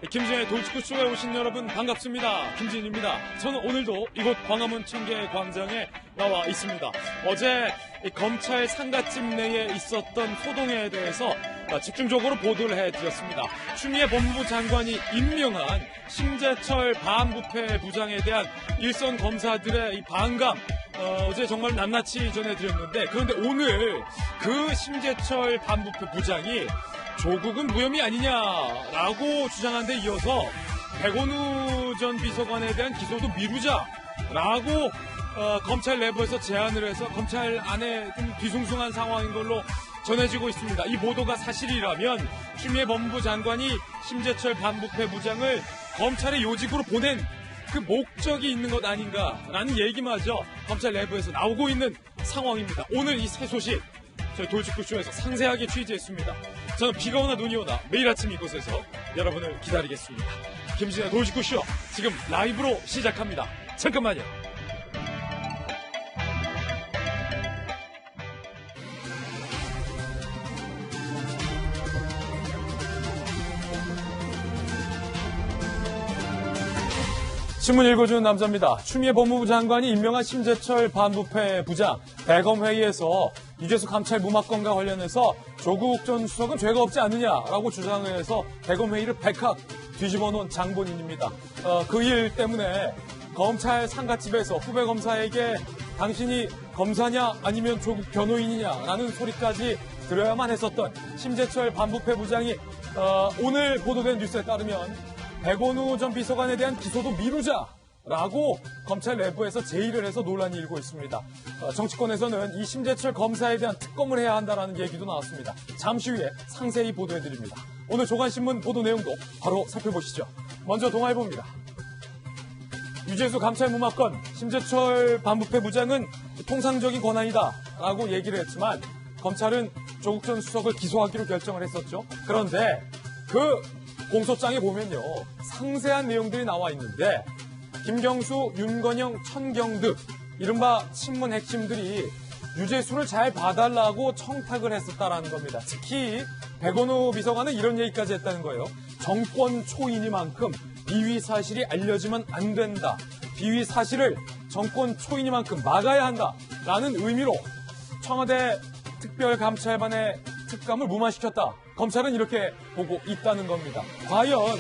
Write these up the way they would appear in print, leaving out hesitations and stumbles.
김진의 돌직구쇼에 오신 여러분 반갑습니다. 김진입니다. 저는 오늘도 이곳 광화문 청계광장에 나와 있습니다. 어제 검찰 상가집 내에 있었던 소동에 대해서 집중적으로 보도를 해드렸습니다. 추미애 법무부 장관이 임명한 심재철 반부패 부장에 대한 일선 검사들의 이 반감 어제 정말 낱낱이 전해드렸는데, 그런데 오늘 그 심재철 반부패 부장이 조국은 무혐의 아니냐라고 주장한 데 이어서 백원우 전 비서관에 대한 기소도 미루자라고 검찰 내부에서 제안을 해서 검찰 안에 좀 뒤숭숭한 상황인 걸로 전해지고 있습니다. 이 보도가 사실이라면 추미애 법무부 장관이 심재철 반부패 부장을 검찰의 요직으로 보낸 그 목적이 있는 것 아닌가라는 얘기마저 검찰 내부에서 나오고 있는 상황입니다. 오늘 이 새 소식 저희 돌직구쇼에서 상세하게 취재했습니다. 저는 비가 오나 눈이 오나 매일 아침 이곳에서 여러분을 기다리겠습니다. 김진의 돌직구쇼 지금 라이브로 시작합니다. 잠깐만요. 신문 읽어주는 남자입니다. 추미애 법무부 장관이 임명한 심재철 반부패 부장 대검회의에서 유재수 감찰 무마건과 관련해서 조국 전 수석은 죄가 없지 않느냐라고 주장을 해서 대검회의를 백학 뒤집어 놓은 장본인입니다. 그 일 때문에 검찰 상가집에서 후배 검사에게 당신이 검사냐 아니면 조국 변호인이냐라는 소리까지 들어야만 했었던 심재철 반부패 부장이 오늘 보도된 뉴스에 따르면 백원우 전 비서관에 대한 기소도 미루자라고 검찰 내부에서 제의를 해서 논란이 일고 있습니다. 정치권에서는 이 심재철 검사에 대한 특검을 해야 한다는 얘기도 나왔습니다. 잠시 후에 상세히 보도해드립니다. 오늘 조간신문 보도 내용도 바로 살펴보시죠. 먼저 동아일보입니다. 유재수 감찰 무마건, 심재철 반부패 부장은 통상적인 권한이다라고 얘기를 했지만 검찰은 조국 전 수석을 기소하기로 결정을 했었죠. 그런데 그 공소장에 보면요, 상세한 내용들이 나와 있는데 김경수, 윤건영, 천경득 이른바 친문 핵심들이 유재수를 잘 봐달라고 청탁을 했었다라는 겁니다. 특히 백원우 비서관은 이런 얘기까지 했다는 거예요. 정권 초인이만큼 비위 사실이 알려지면 안 된다. 비위 사실을 정권 초인이만큼 막아야 한다라는 의미로 청와대 특별감찰반의 특감을 무마시켰다. 검찰은 이렇게 보고 있다는 겁니다. 과연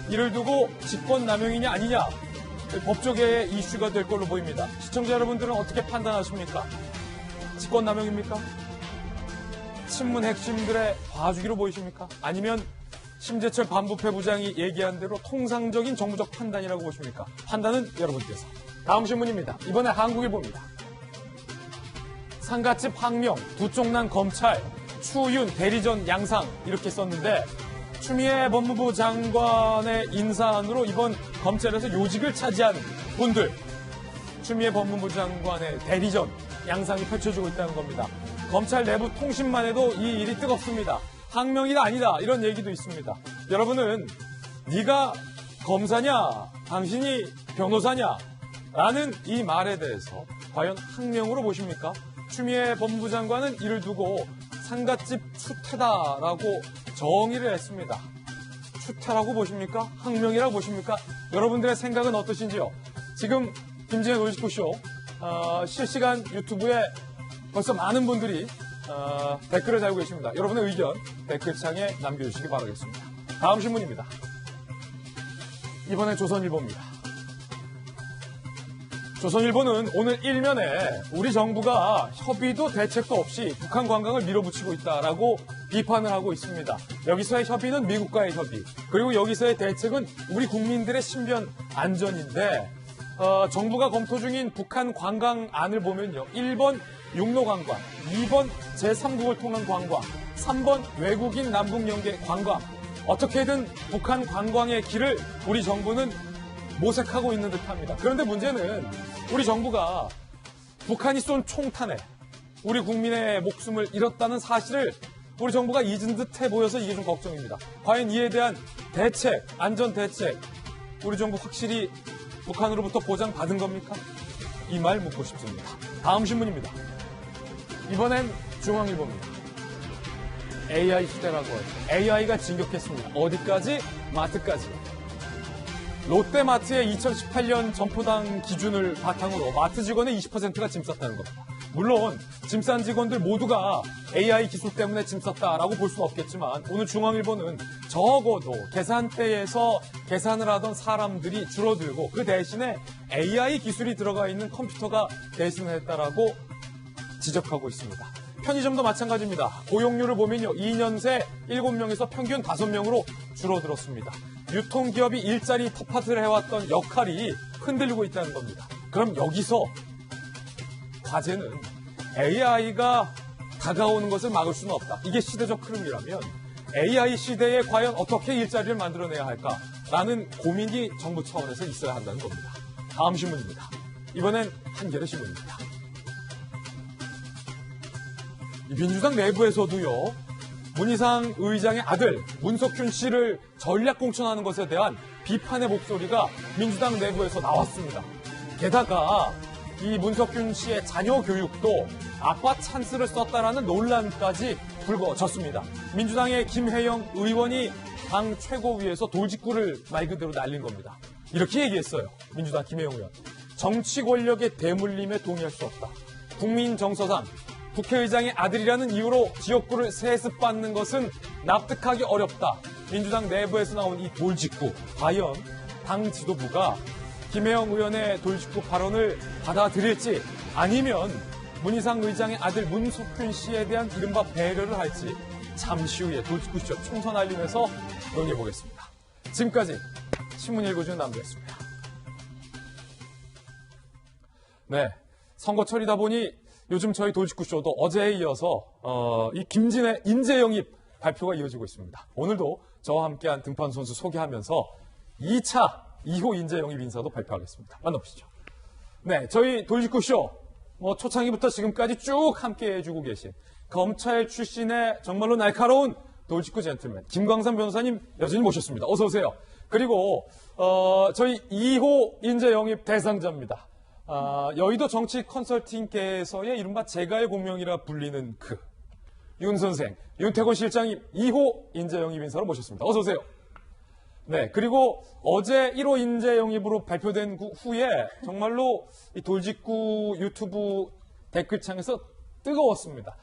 이를 두고 직권남용이냐 아니냐, 법조계의 이슈가 될 걸로 보입니다. 시청자 여러분들은 어떻게 판단하십니까? 직권남용입니까? 친문 핵심들의 봐주기로 보이십니까? 아니면 심재철 반부패 부장이 얘기한 대로 통상적인 정부적 판단이라고 보십니까? 판단은 여러분께서. 다음 신문입니다. 이번에 한국일보입니다. 상가집 항명, 부쪽난 검찰, 추윤 대리전 양상 이렇게 썼는데, 추미애 법무부 장관의 인사안으로 이번 검찰에서 요직을 차지한 분들, 추미애 법무부 장관의 대리전 양상이 펼쳐지고 있다는 겁니다. 검찰 내부 통신만 해도 이 일이 뜨겁습니다. 항명이다 아니다 이런 얘기도 있습니다. 여러분은 네가 검사냐 당신이 변호사냐 라는 이 말에 대해서 과연 항명으로 보십니까? 추미애 법무부 장관은 이를 두고 상가집 추태다라고 정의를 했습니다. 추태라고 보십니까? 항명이라고 보십니까? 여러분들의 생각은 어떠신지요? 지금 김진의 돌직구쇼 실시간 유튜브에 벌써 많은 분들이 댓글을 달고 계십니다. 여러분의 의견 댓글창에 남겨주시기 바라겠습니다. 다음 신문입니다. 이번엔 조선일보입니다. 조선일보는 오늘 일면에 우리 정부가 협의도 대책도 없이 북한 관광을 밀어붙이고 있다라고 비판을 하고 있습니다. 여기서의 협의는 미국과의 협의, 그리고 여기서의 대책은 우리 국민들의 신변 안전인데, 정부가 검토 중인 북한 관광안을 보면요, 1번 육로 관광, 2번 제3국을 통한 관광, 3번 외국인 남북연계 관광, 어떻게든 북한 관광의 길을 우리 정부는 모색하고 있는 듯합니다. 그런데 문제는 우리 정부가 북한이 쏜 총탄에 우리 국민의 목숨을 잃었다는 사실을 우리 정부가 잊은 듯해 보여서 이게 좀 걱정입니다. 과연 이에 대한 대책, 안전 대책, 우리 정부 확실히 북한으로부터 보장받은 겁니까? 이 말 묻고 싶습니다. 다음 신문입니다. 이번엔 중앙일보입니다. AI 시대라고 하죠. AI가 진격했습니다. 어디까지? 마트까지. 롯데마트의 2018년 점포당 기준을 바탕으로 마트 직원의 20%가 짐 쌌다는 겁니다. 물론 짐 싼 직원들 모두가 AI 기술 때문에 짐 쌌다라고 볼 수는 없겠지만 오늘 중앙일보는 적어도 계산대에서 계산을 하던 사람들이 줄어들고 그 대신에 AI 기술이 들어가 있는 컴퓨터가 대신을 했다라고 지적하고 있습니다. 편의점도 마찬가지입니다. 고용률을 보면요. 2년 새 7명에서 평균 5명으로 줄어들었습니다. 유통기업이 일자리 텃밭을 해왔던 역할이 흔들리고 있다는 겁니다. 그럼 여기서 과제는 AI가 다가오는 것을 막을 수는 없다. 이게 시대적 흐름이라면 AI 시대에 과연 어떻게 일자리를 만들어내야 할까라는 고민이 정부 차원에서 있어야 한다는 겁니다. 다음 신문입니다. 이번엔 한겨레 신문입니다. 민주당 내부에서도요. 문희상 의장의 아들 문석균 씨를 전략 공천하는 것에 대한 비판의 목소리가 민주당 내부에서 나왔습니다. 게다가 이 문석균 씨의 자녀 교육도 아빠 찬스를 썼다라는 논란까지 불거졌습니다. 민주당의 김혜영 의원이 당 최고위에서 돌직구를 말 그대로 날린 겁니다. 이렇게 얘기했어요. 민주당 김혜영 의원. 정치 권력의 대물림에 동의할 수 없다. 국민 정서상 국회의장의 아들이라는 이유로 지역구를 세습받는 것은 납득하기 어렵다. 민주당 내부에서 나온 이 돌직구. 과연 당 지도부가 김혜영 의원의 돌직구 발언을 받아들일지 아니면 문희상 의장의 아들 문석균 씨에 대한 이른바 배려를 할지 잠시 후에 돌직구쇼 총선 알림에서 논의해보겠습니다. 지금까지 신문 읽어주는 남자였습니다. 네, 선거철이다 보니 요즘 저희 돌직구쇼도 어제에 이어서 이 김진애 인재 영입 발표가 이어지고 있습니다. 오늘도 저와 함께한 등판 선수 소개하면서 2호 인재 영입 인사도 발표하겠습니다. 만나보시죠. 네, 저희 돌직구쇼 초창기부터 지금까지 쭉 함께 해주고 계신 검찰 출신의 정말로 날카로운 돌직구 젠틀맨 김광삼 변호사님 여전히 모셨습니다. 어서 오세요. 그리고 저희 2호 인재 영입 대상자입니다. 여의도 정치 컨설팅계에서의 이른바 제갈의 공명이라 불리는 윤 선생, 윤태곤 실장님 2호 인재 영입 인사로 모셨습니다. 어서 오세요. 네, 그리고 어제 1호 인재 영입으로 발표된 후에 정말로 이 돌직구 유튜브 댓글창에서 뜨거웠습니다.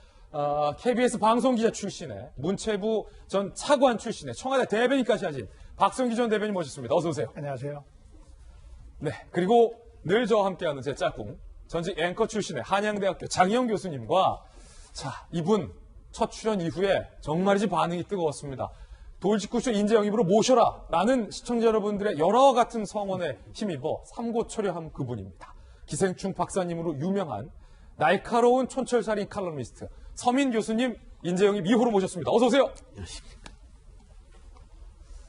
KBS 방송기자 출신의 문체부 전 차관 출신의 청와대 대변인까지 하신 박성기 전 대변인 모셨습니다. 어서 오세요. 안녕하세요. 네, 그리고 늘 저와 함께하는 제 짝꿍 전직 앵커 출신의 한양대학교 장희영 교수님과 자 이분 첫 출연 이후에 정말이지 반응이 뜨거웠습니다. 돌직구쇼 인재 영입으로 모셔라 라는 시청자 여러분들의 여러 같은 성원에 힘입어 삼고초려한 그분입니다. 기생충 박사님으로 유명한 날카로운 촌철살인 칼럼니스트 서민 교수님 인재 영입 2호로 모셨습니다. 어서 오세요.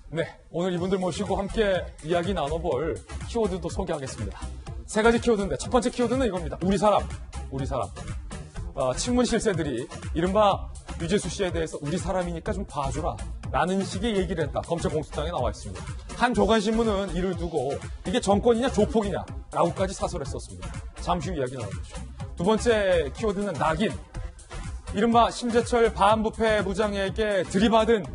네, 오늘 이분들 모시고 함께 이야기 나눠볼 키워드도 소개하겠습니다. 세 가지 키워드인데 첫 번째 키워드는 이겁니다. 우리 사람. 친문 실세들이 이른바 유재수 씨에 대해서 우리 사람이니까 좀 봐주라 라는 식의 얘기를 했다. 검찰 공소장에 나와 있습니다. 한 조간신문은 이를 두고 이게 정권이냐 조폭이냐 라고까지 사설했었습니다. 잠시 후 이야기 나눠보죠. 두 번째 키워드는 낙인. 이른바 심재철 반부패 부장에게 들이받은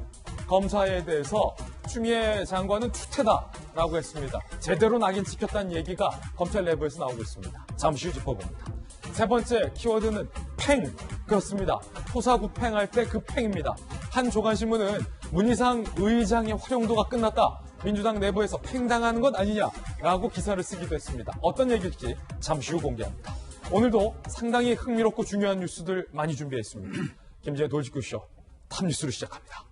검사에 대해서 추미애 장관은 추태다라고 했습니다. 제대로 낙인 찍혔다는 얘기가 검찰 내부에서 나오고 있습니다. 잠시 후 짚어봅니다. 세 번째 키워드는 팽. 그렇습니다. 토사구팽할 때 그 팽입니다. 한 조간신문은 문희상 의장의 활용도가 끝났다. 민주당 내부에서 팽당하는 것 아니냐라고 기사를 쓰기도 했습니다. 어떤 얘기일지 잠시 후 공개합니다. 오늘도 상당히 흥미롭고 중요한 뉴스들 많이 준비했습니다. 김진애 돌직구쇼 탑뉴스로 시작합니다.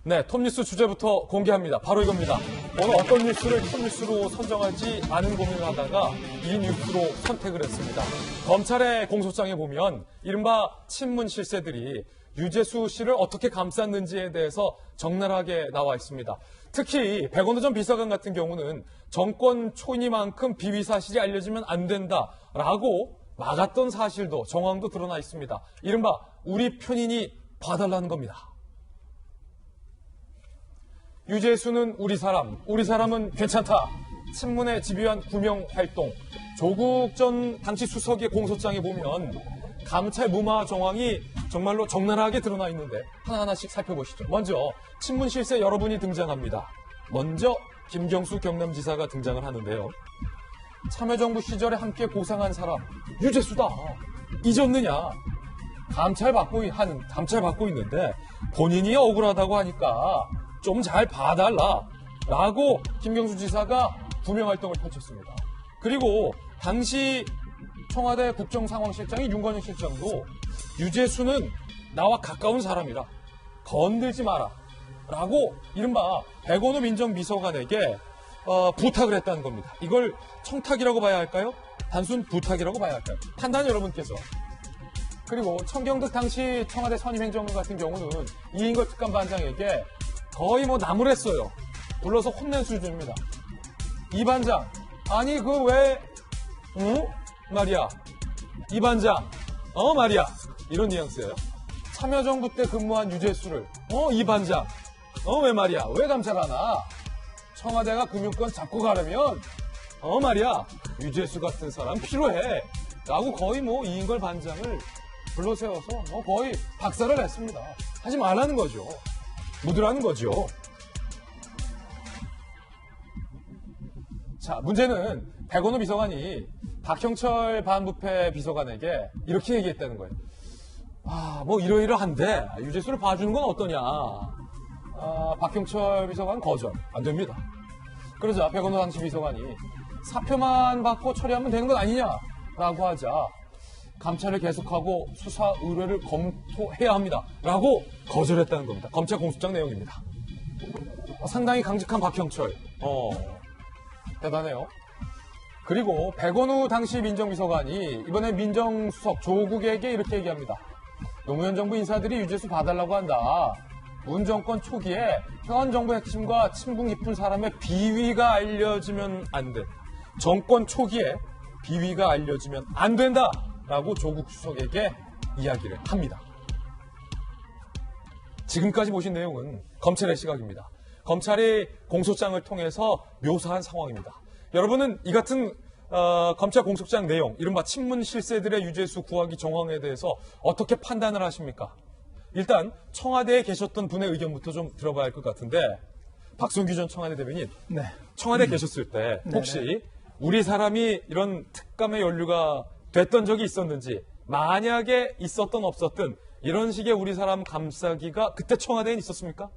네, 톱뉴스 주제부터 공개합니다. 바로 이겁니다. 오늘 어떤 뉴스를 톱뉴스로 선정할지 많은 고민을 하다가 이 뉴스로 선택을 했습니다. 검찰의 공소장에 보면 이른바 친문 실세들이 유재수 씨를 어떻게 감쌌는지에 대해서 적나라하게 나와 있습니다. 특히 백원도 전 비서관 같은 경우는 정권 초이니만큼 비위 사실이 알려지면 안 된다라고 막았던 사실도 정황도 드러나 있습니다. 이른바 우리 편인이 봐달라는 겁니다. 유재수는 우리 사람은 괜찮다. 친문의 집요한 구명 활동, 조국 전 당시 수석의 공소장에 보면 감찰 무마 정황이 정말로 적나라하게 드러나 있는데 하나하나씩 살펴보시죠. 먼저 친문 실세 여러분이 등장합니다. 먼저 김경수 경남지사가 등장을 하는데요. 참여정부 시절에 함께 고생한 사람 유재수다. 잊었느냐? 감찰받고 있는데 본인이 억울하다고 하니까 좀 잘 봐달라 라고 김경수 지사가 구명활동을 펼쳤습니다. 그리고 당시 청와대 국정상황실장인 윤건영 실장도 유재수는 나와 가까운 사람이라 건들지 마라 라고 이른바 백원호 민정비서관에게 부탁을 했다는 겁니다. 이걸 청탁이라고 봐야 할까요? 단순 부탁이라고 봐야 할까요? 판단 여러분께서. 그리고 청경득 당시 청와대 선임행정관 같은 경우는 이인걸 특감반장에게 거의 나무랬어요. 불러서 혼낸 수준입니다. 이 반장, 아니 말이야. 이 반장, 말이야. 이런 뉘앙스예요. 참여정부 때 근무한 유재수를 이 반장, 왜 말이야. 왜 감찰하나? 청와대가 금융권 잡고 가려면 말이야. 유재수 같은 사람 필요해. 라고 거의 이인걸 반장을 불러세워서 거의 박살을 냈습니다. 하지 말라는 거죠. 묻으라는 거죠. 자, 문제는 백원호 비서관이 박형철 반부패 비서관에게 이렇게 얘기했다는 거예요. 이러이러한데 유재수를 봐주는 건 어떠냐. 박형철 비서관 거절. 안 됩니다. 그러자 백원호 당시 비서관이 사표만 받고 처리하면 되는 건 아니냐라고 하자 감찰을 계속하고 수사 의뢰를 검토해야 합니다. 라고 거절했다는 겁니다. 검찰 공소장 내용입니다. 상당히 강직한 박형철. 대단해요. 그리고 백원우 당시 민정비서관이 이번에 민정수석 조국에게 이렇게 얘기합니다. 노무현 정부 인사들이 유재수 봐달라고 한다. 문 정권 초기에 현 정부 핵심과 친분 깊은 사람의 비위가 알려지면 안 돼. 정권 초기에 비위가 알려지면 안 된다. 라고 조국 수석에게 이야기를 합니다. 지금까지 보신 내용은 검찰의 시각입니다. 검찰이 공소장을 통해서 묘사한 상황입니다. 여러분은 이 같은 검찰 공소장 내용, 이른바 친문 실세들의 유재수 구하기 정황에 대해서 어떻게 판단을 하십니까? 일단 청와대에 계셨던 분의 의견부터 좀 들어봐야 할 것 같은데 박성규 전 청와대 대변인, 네. 청와대에 계셨을 때 혹시 우리 사람이 이런 특감의 연루가 됐던 적이 있었는지, 만약에 있었던 없었든 이런 식의 우리 사람 감싸기가 그때 청와대에 있었습니까?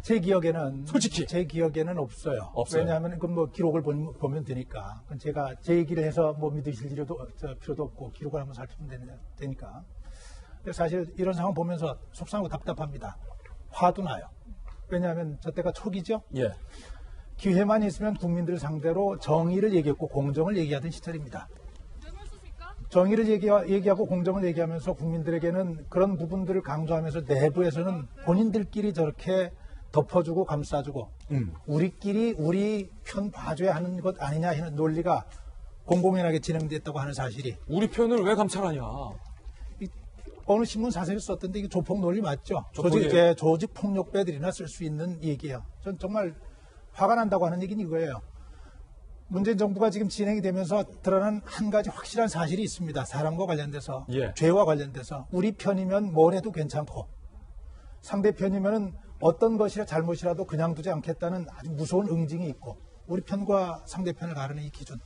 제 기억에는 솔직히 제 기억에는 없어요. 없어요. 왜냐하면 기록을 보면 되니까. 제가 제 얘기를 해서 믿으실 필요도 없고 기록을 한번 살피면 되니까. 사실 이런 상황 보면서 속상하고 답답합니다. 화도 나요. 왜냐하면 저 때가 초기죠. 예. 기회만 있으면 국민들 상대로 정의를 얘기했고 공정을 얘기하던 시절입니다. 정의를 얘기하고 공정을 얘기하면서 국민들에게는 그런 부분들을 강조하면서 내부에서는 본인들끼리 저렇게 덮어주고 감싸주고 우리끼리 우리 편 봐줘야 하는 것 아니냐 하는 논리가 공공연하게 진행됐다고 하는 사실이. 우리 편을 왜 감찰하냐. 어느 신문 사설에서 썼던데 이게 조폭 논리 맞죠? 조직 폭력배들이나 쓸 수 있는 얘기예요. 전 정말 화가 난다고 하는 얘기는 이거예요. 문재인 정부가 지금 진행이 되면서 드러난 한 가지 확실한 사실이 있습니다. 사람과 관련돼서, 죄와 관련돼서 우리 편이면 뭘 해도 괜찮고 상대편이면 어떤 것이라 잘못이라도 그냥 두지 않겠다는 아주 무서운 응징이 있고 우리 편과 상대편을 가르는 이 기준.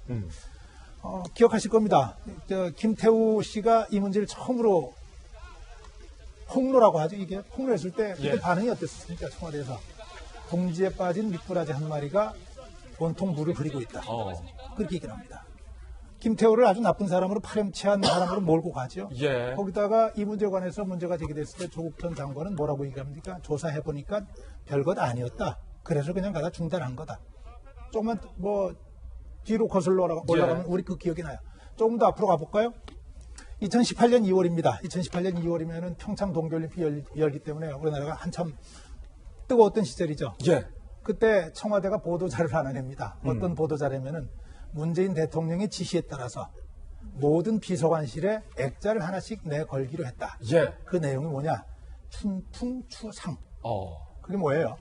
기억하실 겁니다. 김태우 씨가 이 문제를 처음으로 폭로라고 하죠. 이게 폭로했을 때 그때 반응이 어땠습니까? 청와대에서. 둥지에 빠진 미꾸라지 한 마리가 온통 물을 흐리고 있다. 그렇게 얘기를 합니다. 김태우를 아주 나쁜 사람으로 파렴치한 사람으로 몰고 가죠. 예. 거기다가 이 문제에 관해서 문제가 제기됐을 때 조국 전 장관은 뭐라고 얘기합니까? 조사해보니까 별것 아니었다. 그래서 그냥 가다 중단한 거다. 조금만 뒤로 거슬러 올라가면 우리 그 기억이 나요. 조금 더 앞으로 가볼까요? 2018년 2월입니다. 2018년 2월이면 평창 동계올림픽 열기 때문에 우리나라가 한참 뜨거웠던 시절이죠. 예. 그때 청와대가 보도자료를 하나 냅니다. 어떤 보도자료냐면은 문재인 대통령의 지시에 따라서 모든 비서관실에 액자를 하나씩 내걸기로 했다. 예. 그 내용이 뭐냐? 춘풍추상. 어. 그게 뭐예요?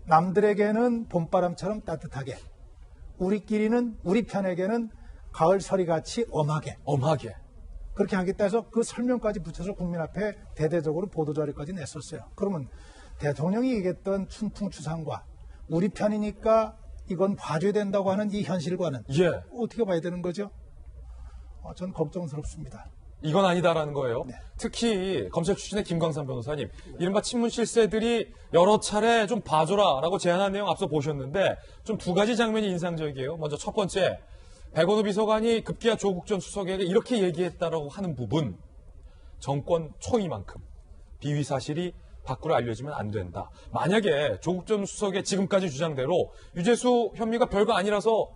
남들에게는 봄바람처럼 따뜻하게, 우리끼리는 우리 편에게는 가을 서리같이 엄하게 엄하게. 그렇게 하겠다 해서 그 설명까지 붙여서 국민 앞에 대대적으로 보도자료까지 냈었어요. 그러면 대통령이 얘기했던 춘풍추상과 우리 편이니까 이건 봐줘야 된다고 하는 이 현실과는 예. 어떻게 봐야 되는 거죠? 전 걱정스럽습니다. 이건 아니다라는 거예요. 네. 특히 검찰 출신의 김광삼 변호사님, 이른바 친문 실세들이 여러 차례 좀 봐줘라라고 제안한 내용 앞서 보셨는데 좀 두 가지 장면이 인상적이에요. 먼저 첫 번째, 백원우 비서관이 급기야 조국 전 수석에게 이렇게 얘기했다라고 하는 부분, 정권 초이만큼 비위 사실이 밖으로 알려지면 안 된다. 만약에 조국 전 수석의 지금까지 주장대로 유재수 혐의가 별거 아니라서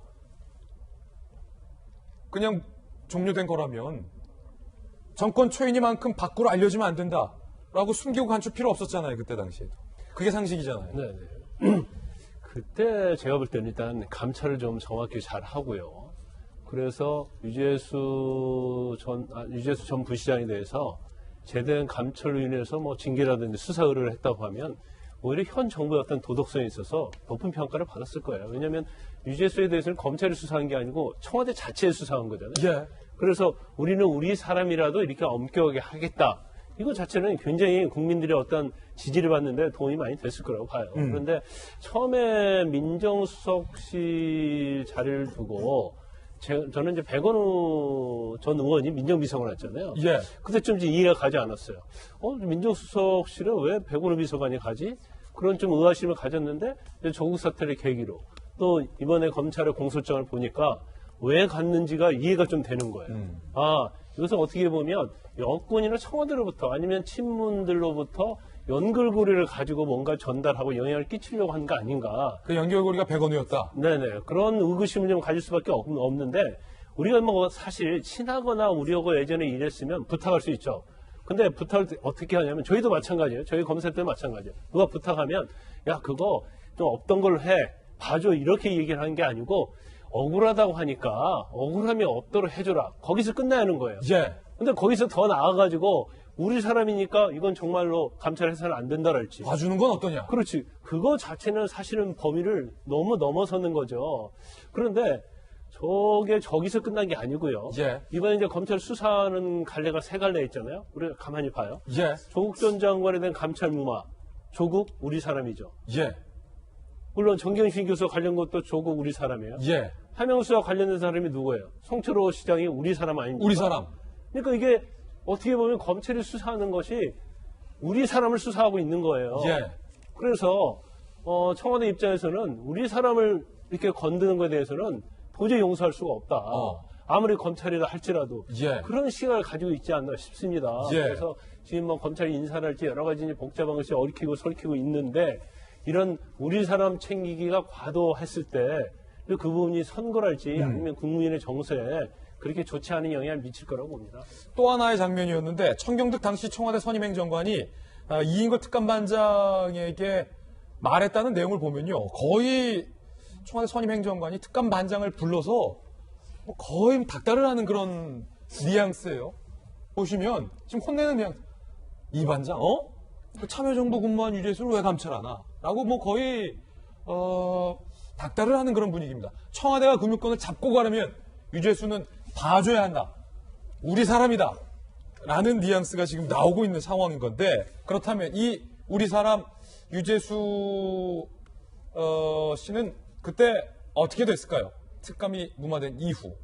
그냥 종료된 거라면 정권 초인이만큼 밖으로 알려지면 안 된다라고 숨기고 감출 필요 없었잖아요. 그때 당시에도. 그게 상식이잖아요. 네. 그때 제가 볼 때는 일단 감찰을 좀 정확히 잘 하고요. 그래서 유재수 전 부시장에 대해서 제대한 감찰로 인해서 뭐 징계라든지 수사 의뢰를 했다고 하면 오히려 현 정부의 어떤 도덕성에 있어서 높은 평가를 받았을 거예요. 왜냐하면 유재수에 대해서는 검찰이 수사한 게 아니고 청와대 자체에 수사한 거잖아요. 예. 그래서 우리는 우리 사람이라도 이렇게 엄격하게 하겠다. 이거 자체는 굉장히 국민들의 어떤 지지를 받는데 도움이 많이 됐을 거라고 봐요. 그런데 처음에 민정수석실 자리를 두고 저는 이제 백원우 전 의원이 민정비서관 했잖아요. 예. 그때 좀 이해가 가지 않았어요. 민정수석실은 왜 백원우 비서관이 가지? 그런 좀 의아심을 가졌는데 조국 사태를 계기로 또 이번에 검찰의 공소장을 보니까 왜 갔는지가 이해가 좀 되는 거예요. 이것은 어떻게 보면 여권이나 청와대로부터 아니면 친문들로부터 연결고리를 가지고 뭔가 전달하고 영향을 끼치려고 한 거 아닌가. 그 연결고리가 백원우였다. 네네. 그런 의구심을 좀 가질 수밖에 없는데 우리가 뭐 사실 친하거나 우리하고 예전에 일했으면 부탁할 수 있죠. 근데 부탁을 어떻게 하냐면 저희도 마찬가지예요. 저희 검사 때도 마찬가지예요. 누가 부탁하면 야 그거 좀 없던 걸 해. 봐줘. 이렇게 얘기를 하는 게 아니고 억울하다고 하니까 억울함이 없도록 해줘라. 거기서 끝나야 하는 거예요. 예. 근데 거기서 더 나아가지고 우리 사람이니까 이건 정말로 감찰해서는 안 된다랄지. 봐주는 건 어떠냐? 그렇지. 그거 자체는 사실은 범위를 너무 넘어서는 거죠. 그런데 저게 저기서 끝난 게 아니고요. 예. 이번에 이제 검찰 수사하는 갈래가 세 갈래 있잖아요. 우리가 가만히 봐요. 예. 조국 전 장관에 대한 감찰 무마. 조국 우리 사람이죠. 예. 물론 정경심 교수 관련 것도 조국 우리 사람이에요. 예. 하명수와 관련된 사람이 누구예요? 송철호 시장이 우리 사람 아닙니까? 우리 사람. 그러니까 이게 어떻게 보면 검찰이 수사하는 것이 우리 사람을 수사하고 있는 거예요. 예. 그래서 청와대 입장에서는 우리 사람을 이렇게 건드는 것에 대해서는 도저히 용서할 수가 없다. 아무리 검찰이라 할지라도 예. 그런 시각을 가지고 있지 않나 싶습니다. 예. 그래서 지금 뭐 검찰이 인사를 할지 여러 가지 복잡한 것이 얽히고 설키고 있는데 이런 우리 사람 챙기기가 과도했을 때 그 부분이 선거랄지 아니면 국민의 정서에 그렇게 좋지 않은 영향을 미칠 거라고 봅니다. 또 하나의 장면이었는데 청경득 당시 청와대 선임행정관이 이인걸 특감반장에게 말했다는 내용을 보면요. 거의 청와대 선임행정관이 특감반장을 불러서 뭐 거의 닥달을 하는 그런 뉘앙스예요. 보시면 지금 혼내는 뉘앙스. 이 반장, 그 참여정부 근무한 유재수를 왜 감찰하나? 라고 뭐 거의 닥달을 하는 그런 분위기입니다. 청와대가 금융권을 잡고 가려면 유재수는 봐줘야 한다. 우리 사람이다. 라는 뉘앙스가 지금 나오고 있는 상황인 건데 그렇다면 이 우리 사람 유재수 씨는 그때 어떻게 됐을까요? 특감이 무마된 이후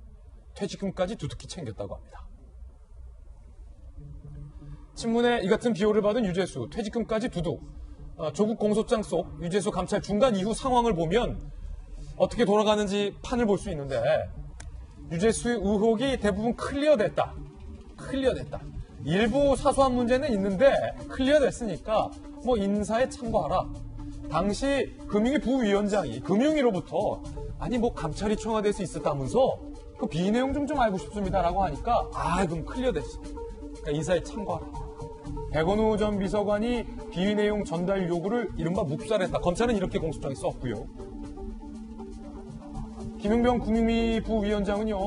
퇴직금까지 두둑히 챙겼다고 합니다. 친문에 이 같은 비호를 받은 유재수 퇴직금까지 두둑. 조국 공소장 속 유재수 감찰 중단 이후 상황을 보면 어떻게 돌아가는지 판을 볼 수 있는데 유재수의 의혹이 대부분 클리어됐다. 일부 사소한 문제는 있는데 클리어됐으니까 뭐 인사에 참고하라. 당시 금융위 부위원장이 금융위로부터 아니 뭐 감찰이 청와대에서 있었다면서 그 비위 내용 좀 알고 싶습니다라고 하니까 그럼 클리어됐어. 그러니까 인사에 참고하라. 백원우 전 비서관이 비위 내용 전달 요구를 이른바 묵살했다. 검찰은 이렇게 공소장에 썼고요. 김용병 금융위 부위원장은요,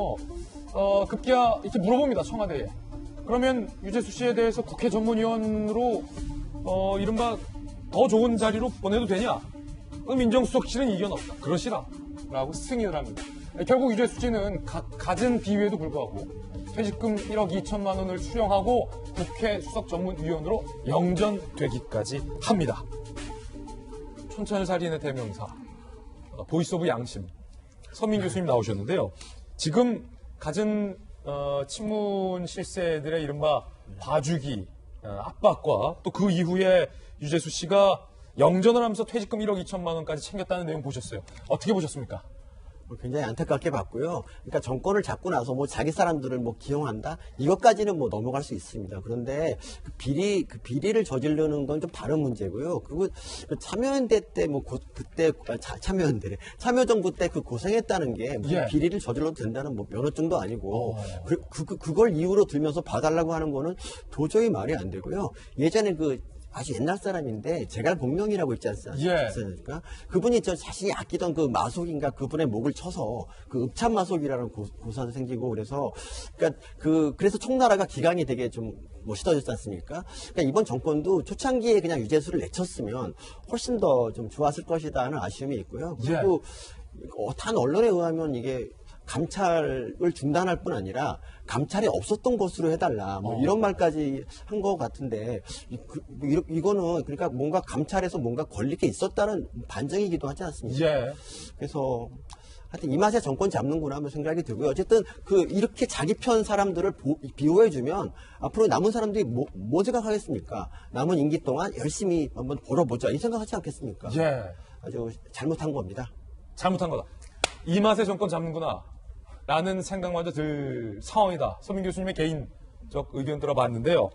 급기야 이렇게 물어봅니다, 청와대에. 그러면 유재수 씨에 대해서 국회 전문위원으로, 이른바 더 좋은 자리로 보내도 되냐? 민정수석실은 이견 없다. 그러시라. 라고 승인을 합니다. 결국 유재수 씨는 갖은 비위에도 불구하고 퇴직금 1억 2천만 원을 수령하고 국회 수석전문위원으로 영전되기까지 합니다. 촌철살인의 대명사, 보이스 오브 양심, 서민 교수님 나오셨는데요. 지금 갖은 친문 실세들의 이른바 봐주기, 압박과 또 그 이후에 유재수 씨가 영전을 하면서 퇴직금 1억 2천만 원까지 챙겼다는 내용 보셨어요. 어떻게 보셨습니까? 굉장히 안타깝게 봤고요. 그러니까 정권을 잡고 나서 뭐 자기 사람들을 뭐 기용한다? 이것까지는 뭐 넘어갈 수 있습니다. 그런데 그 비리를 저지르는 건 좀 다른 문제고요. 그 참여연대 때 뭐 그때 참여연대래. 참여정부 때 그 고생했다는 게 무슨 예. 비리를 저질러도 된다는 뭐 면허증도 아니고 그걸 이유로 들면서 봐달라고 하는 거는 도저히 말이 안 되고요. 예전에 아주 옛날 사람인데 제갈공명이라고 있지 않습니까? 그분이 저 자신이 아끼던 그 마속인가 그분의 목을 쳐서 그 읍참마속이라는 고사도 생기고 그래서 그래서 총나라가 기강이 되게 좀 멋있어졌지 않습니까? 그러니까 이번 정권도 초창기에 그냥 유재수를 내쳤으면 훨씬 더 좀 좋았을 것이다 하는 아쉬움이 있고요. 그리고 단 언론에 의하면 이게 감찰을 중단할 뿐 아니라 감찰이 없었던 것으로 해달라 뭐 이런 말까지 한 것 같은데 이거는 그러니까 뭔가 감찰에서 뭔가 걸릴 게 있었다는 반증이기도 하지 않습니까? 예. 그래서 하여튼 이 맛에 정권 잡는구나 하는 생각이 들고요. 어쨌든 이렇게 자기 편 사람들을 비호해주면 앞으로 남은 사람들이 뭐 생각하겠습니까? 남은 임기 동안 열심히 한번 벌어보자 이 생각하지 않겠습니까? 예. 아주 잘못한 겁니다. 잘못한 거다. 이 맛에 정권 잡는구나. 라는 생각마저 들 상황이다. 서민 교수님의 개인적 의견 들어봤는데요.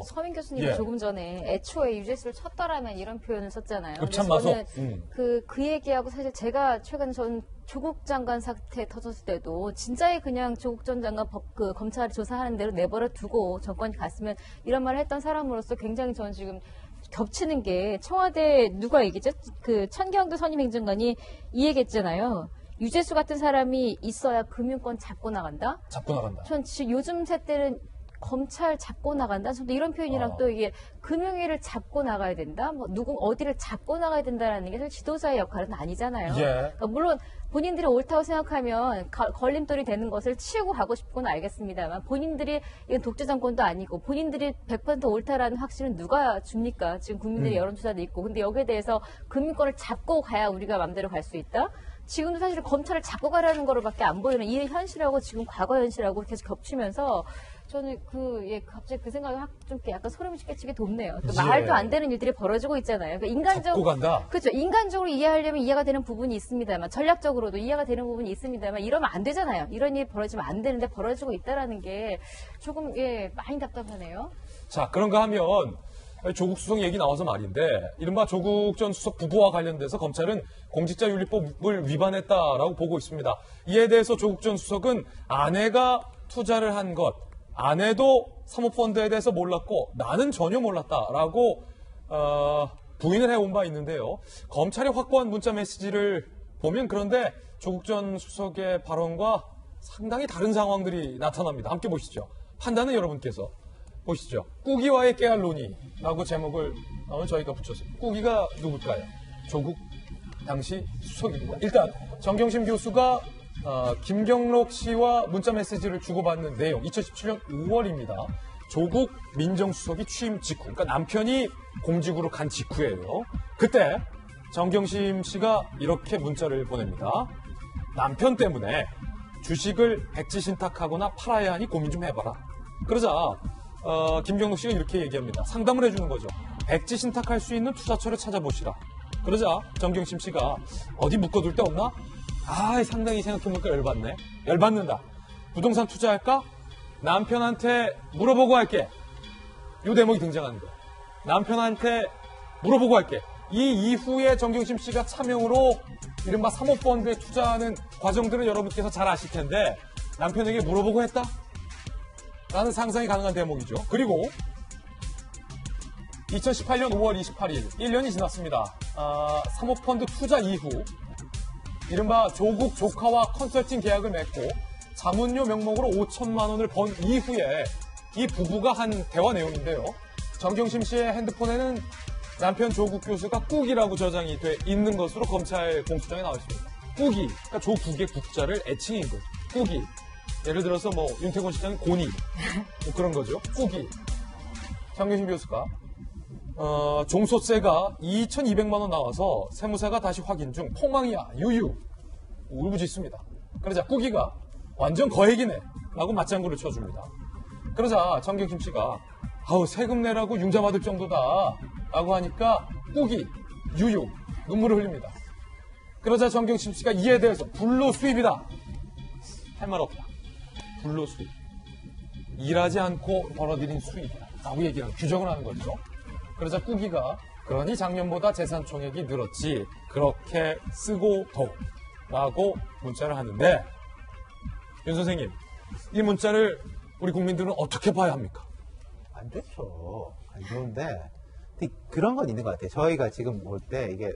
서민 교수님이 예. 조금 전에 애초에 유재수를 쳤다라면 이런 표현을 썼잖아요. 읍참마속. 저는 그 얘기하고 사실 제가 최근에 전 조국 장관 사태 터졌을 때도 진짜에 그냥 조국 전 장관 검찰이 조사하는 대로 내버려 두고 정권이 갔으면 이런 말을 했던 사람으로서 굉장히 저는 지금 겹치는 게 청와대 누가 얘기죠? 그 천경도 선임 행정관이 이 얘기했잖아요. 유재수 같은 사람이 있어야 금융권 잡고 나간다? 잡고 나간다. 전 지금 요즘 세대는 검찰 잡고 나간다? 저도 이런 표현이랑 또 이게 금융위를 잡고 나가야 된다? 뭐 어디를 잡고 나가야 된다라는 게 사실 지도자의 역할은 아니잖아요. 예. 그러니까 물론 본인들이 옳다고 생각하면 걸림돌이 되는 것을 치우고 가고 싶고는 알겠습니다만 본인들이 이건 독재 정권도 아니고 본인들이 100% 옳다라는 확신은 누가 줍니까? 지금 국민들의 여론조사도 있고. 근데 여기에 대해서 금융권을 잡고 가야 우리가 마음대로 갈 수 있다? 지금도 사실 검찰을 잡고 가라는 거로밖에 안 보이는 이 현실하고 지금 과거 현실하고 계속 겹치면서 저는 갑자기 그 생각이 좀 약간 소름이 끼치게 돋네요. 그러니까 말도 안 되는 일들이 벌어지고 있잖아요. 그러니까 잡고 간다. 그렇죠. 인간적으로 이해하려면 이해가 되는 부분이 있습니다만, 전략적으로도 이해가 되는 부분이 있습니다만, 이러면 안 되잖아요. 이런 일이 벌어지면 안 되는데 벌어지고 있다라는 게 조금 많이 답답하네요. 자, 그런가 하면 조국 수석 얘기 나와서 말인데 이른바 조국 전 수석 부부와 관련돼서 검찰은 공직자윤리법을 위반했다라고 보고 있습니다. 이에 대해서 조국 전 수석은 아내가 투자를 한 것, 아내도 사모펀드에 대해서 몰랐고 나는 전혀 몰랐다라고 부인을 해온 바 있는데요. 검찰이 확보한 문자 메시지를 보면 그런데 조국 전 수석의 발언과 상당히 다른 상황들이 나타납니다. 함께 보시죠. 판단은 여러분께서 보시죠. 꾸기와의 깨알론이라고 제목을 저희가 붙였어요. 꾸기가 누굴까요? 조국 당시 수석입니다. 일단 정경심 교수가 김경록 씨와 문자 메시지를 주고받는 내용 2017년 5월입니다. 조국 민정수석이 취임 직후, 그러니까 남편이 공직으로 간 직후예요. 그때 정경심 씨가 이렇게 문자를 보냅니다. 남편 때문에 주식을 백지신탁하거나 팔아야 하니 고민 좀 해봐라. 그러자 김경록 씨가 이렇게 얘기합니다. 상담을 해주는 거죠. 백지신탁할 수 있는 투자처를 찾아보시라. 그러자 정경심 씨가 어디 묶어둘 데 없나? 상당히 생각해보니까 열받네. 열받는다. 부동산 투자할까? 남편한테 물어보고 할게. 이 대목이 등장하는 거예요. 남편한테 물어보고 할게. 이 이후에 정경심 씨가 차명으로 이른바 사모펀드에 투자하는 과정들은 여러분께서 잘 아실 텐데 남편에게 물어보고 했다? 라는 상상이 가능한 대목이죠. 그리고 2018년 5월 28일, 1년이 지났습니다. 사모펀드 투자 이후 이른바 조국 조카와 컨설팅 계약을 맺고 자문료 명목으로 5천만 원을 번 이후에 이 부부가 한 대화 내용인데요. 정경심 씨의 핸드폰에는 남편 조국 교수가 꾹이라고 저장이 돼 있는 것으로 검찰 공소장에 나와 있습니다. 꾸기. 그러니까 조국의 국자를 애칭인 거죠. 꾸기. 예를 들어서 뭐 윤태곤 시장은 고니. 뭐 그런 거죠. 꾸기. 장경심 교수가 종소세가 2,200만 원 나와서 세무사가 다시 확인 중 폭망이야. 유유. 울부짖습니다. 그러자 꾸기가 완전 거액이네. 라고 맞장구를 쳐줍니다. 그러자 장경심 씨가 아우 세금 내라고 융자 받을 정도다. 라고 하니까 꾸기, 유유, 눈물을 흘립니다. 그러자 정경심 씨가 이에 대해서 불로수입이다. 할 말 없다. 불로수입. 일하지 않고 벌어들인 수입이다. 라고 얘기를 규정을 하는 거죠. 그러자 꾸기가 그러니 작년보다 재산 총액이 늘었지. 그렇게 쓰고 더. 라고 문자를 하는데 윤 선생님, 이 문자를 우리 국민들은 어떻게 봐야 합니까? 안 좋죠. 안 좋은데 그런 건 있는 것 같아요. 저희가 지금 볼 때 이게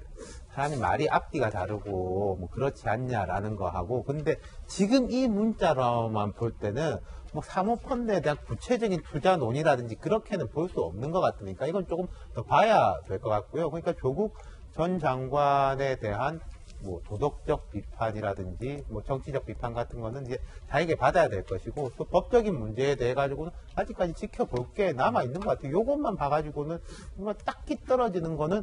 사람이 말이 앞뒤가 다르고 뭐 그렇지 않냐라는 거 하고, 근데 지금 이 문자로만 볼 때는 뭐 사모펀드에 대한 구체적인 투자 논의라든지 그렇게는 볼 수 없는 것 같으니까 이건 조금 더 봐야 될 것 같고요. 그러니까 조국 전 장관에 대한 뭐 도덕적 비판이라든지 뭐 정치적 비판 같은 거는 이제 자에게 받아야 될 것이고, 또 법적인 문제에 대해 가지고는 아직까지 지켜볼 게 남아 있는 것 같아요. 요것만 봐가지고는 뭔가 딱히 떨어지는 거는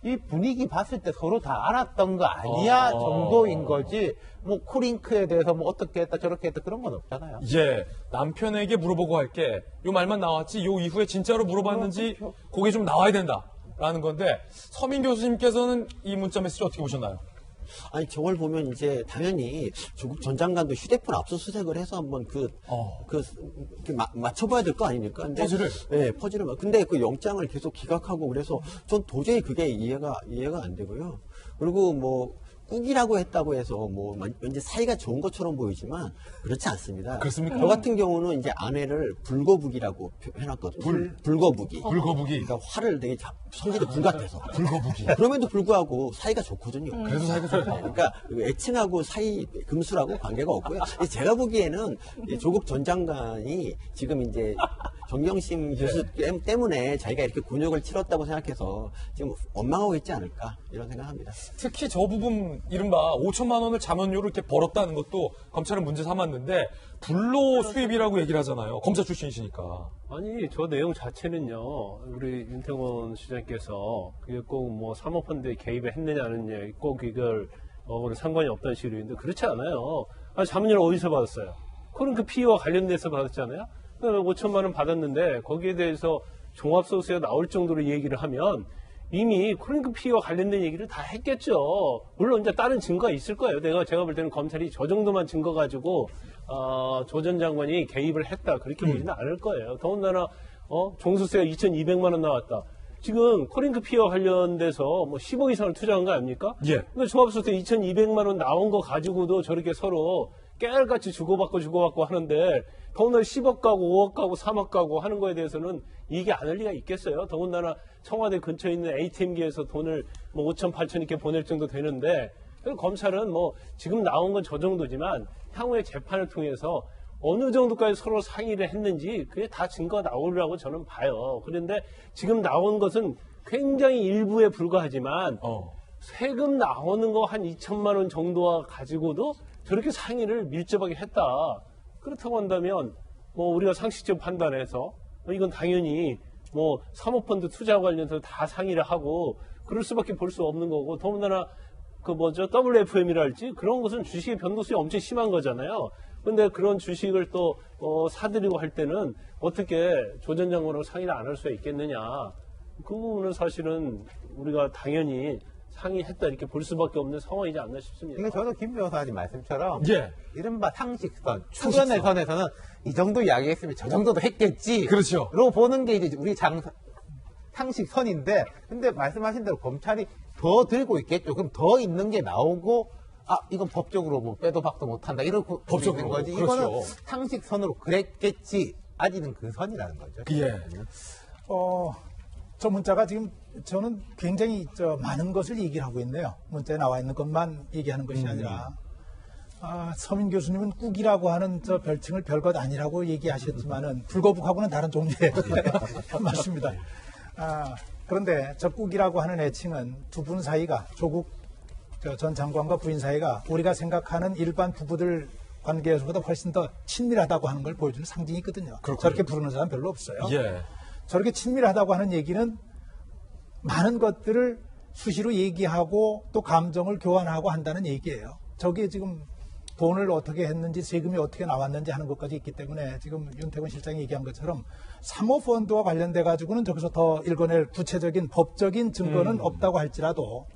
이 분위기 봤을 때 서로 다 알았던 거 아니야 정도인 거지, 뭐 코링크에 대해서 뭐 어떻게 했다 저렇게 했다 그런 건 없잖아요. 예, 남편에게 물어보고 할게. 요 말만 나왔지 요 이후에 진짜로 물어봤는지 그게 좀 나와야 된다. 라는 건데 서민 교수님께서는 이 문자 메시지 어떻게 보셨나요? 아니 저걸 보면 이제 당연히 조국 전 장관도 휴대폰 압수수색을 해서 한번 맞춰봐야 될 거 아닙니까? 근데, 퍼즐을? 네, 퍼즐을. 근데 그 영장을 계속 기각하고 그래서 전 도저히 그게 이해가 안 되고요. 그리고 뭐 꾹이라고 했다고 해서 뭐 왠지 사이가 좋은 것처럼 보이지만 그렇지 않습니다. 그렇습니까? 저 같은 경우는 이제 아내를 불거북이라고 해놨거든요. 불거북이. 불거북이. 그러니까 화를 되게 성질이 불같아서. 불거북이. 그럼에도 불구하고 사이가 좋거든요. 그래도 사이가 좋다. 그러니까 애칭하고 사이 금수라고 관계가 없고요. 제가 보기에는 조국 전 장관이 지금 이제 정경심 교수 때문에 자기가 이렇게 곤욕을 치렀다고 생각해서 지금 원망하고 있지 않을까 이런 생각합니다. 특히 저 부분 이른바 5천만 원을 자문료로 이렇게 벌었다는 것도 검찰은 문제 삼았는데 불로 수입이라고 얘기를 하잖아요. 검사 출신이시니까. 아니, 저 내용 자체는요, 우리 윤태곤 시장께서 그게 꼭 뭐 사모펀드에 개입을 했느냐, 안 했느냐, 꼭 이걸, 상관이 없다는 식으로 있는데, 그렇지 않아요. 자문료를 어디서 받았어요? 그런 그 피의와 관련돼서 받았잖아요? 5천만 원 받았는데, 거기에 대해서 종합소수에 나올 정도로 얘기를 하면, 이미 코링크 피의와 관련된 얘기를 다 했겠죠. 물론 이제 다른 증거가 있을 거예요. 제가 볼 때는 검찰이 저 정도만 증거 가지고 조 전 장관이 개입을 했다 그렇게 보지는 않을 거예요. 더군다나 종소세가 2,200만 원 나왔다. 지금 코링크 피의와 관련돼서 뭐 10억 이상을 투자한 거 아닙니까? 예. 근데 종합소득 2,200만 원 나온 거 가지고도 저렇게 서로 깨알같이 주고받고 하는데, 더군다나 10억 가고 5억 가고 3억 가고 하는 거에 대해서는 이게 안 할 리가 있겠어요? 더군다나 청와대 근처에 있는 ATM기에서 돈을 뭐 5천, 8천 이렇게 보낼 정도 되는데, 검찰은 뭐 지금 나온 건 저 정도지만 향후에 재판을 통해서 어느 정도까지 서로 상의를 했는지 그게 다 증거가 나오리라고 저는 봐요. 그런데 지금 나온 것은 굉장히 일부에 불과하지만 세금 나오는 거 한 2천만 원 정도와 가지고도 저렇게 상의를 밀접하게 했다. 그렇다고 한다면 뭐 우리가 상식적 판단해서 이건 당연히 뭐 사모펀드 투자 관련해서 다 상의를 하고 그럴 수밖에 볼 수 없는 거고, 더군다나 WFM이랄지 그런 것은 주식의 변동성이 엄청 심한 거잖아요. 근데 그런 주식을 또 사들이고 할 때는 어떻게 조 전 장관하고 상의를 안 할 수가 있겠느냐. 그 부분은 사실은 우리가 당연히 상의했다 이렇게 볼 수밖에 없는 상황이지 않나 싶습니다. 그러니까 저도 김 변호사님 말씀처럼 예. 이른바 상식선, 추론의 선에서는 이 정도 이야기했으면 저 정도도 했겠지. 그렇죠. 로 보는 게 이제 우리 상식선인데, 근데 말씀하신 대로 검찰이 더 들고 있겠죠. 그럼 더 있는 게 나오고, 이건 법적으로 뭐 빼도 박도 못한다 이런 법적인 거지. 그렇죠. 이거는 상식선으로 그랬겠지. 아직은 그 선이라는 거죠. 예. 저 문자가 지금 저는 굉장히 많은 것을 얘기를 하고 있네요. 문자에 나와 있는 것만 얘기하는 것이 아니라, 서민 교수님은 꾹이라고 하는 저 별칭을 별것 아니라고 얘기하셨지만은 불거북하고는 다른 종류의 맞습니다. 그런데 저 꾹이라고 하는 애칭은 두 분 사이가 조국 전 장관과 부인 사이가 우리가 생각하는 일반 부부들 관계에서보다 훨씬 더 친밀하다고 하는 걸 보여주는 상징이 있거든요. 그렇군요. 저렇게 부르는 사람 별로 없어요. 예. 저렇게 친밀하다고 하는 얘기는 많은 것들을 수시로 얘기하고 또 감정을 교환하고 한다는 얘기예요. 저게 지금 돈을 어떻게 했는지 세금이 어떻게 나왔는지 하는 것까지 있기 때문에 지금 윤태곤 실장이 얘기한 것처럼 사모펀드와 관련돼 가지고는 저기서 더 읽어낼 구체적인 법적인 증거는 없다고 할지라도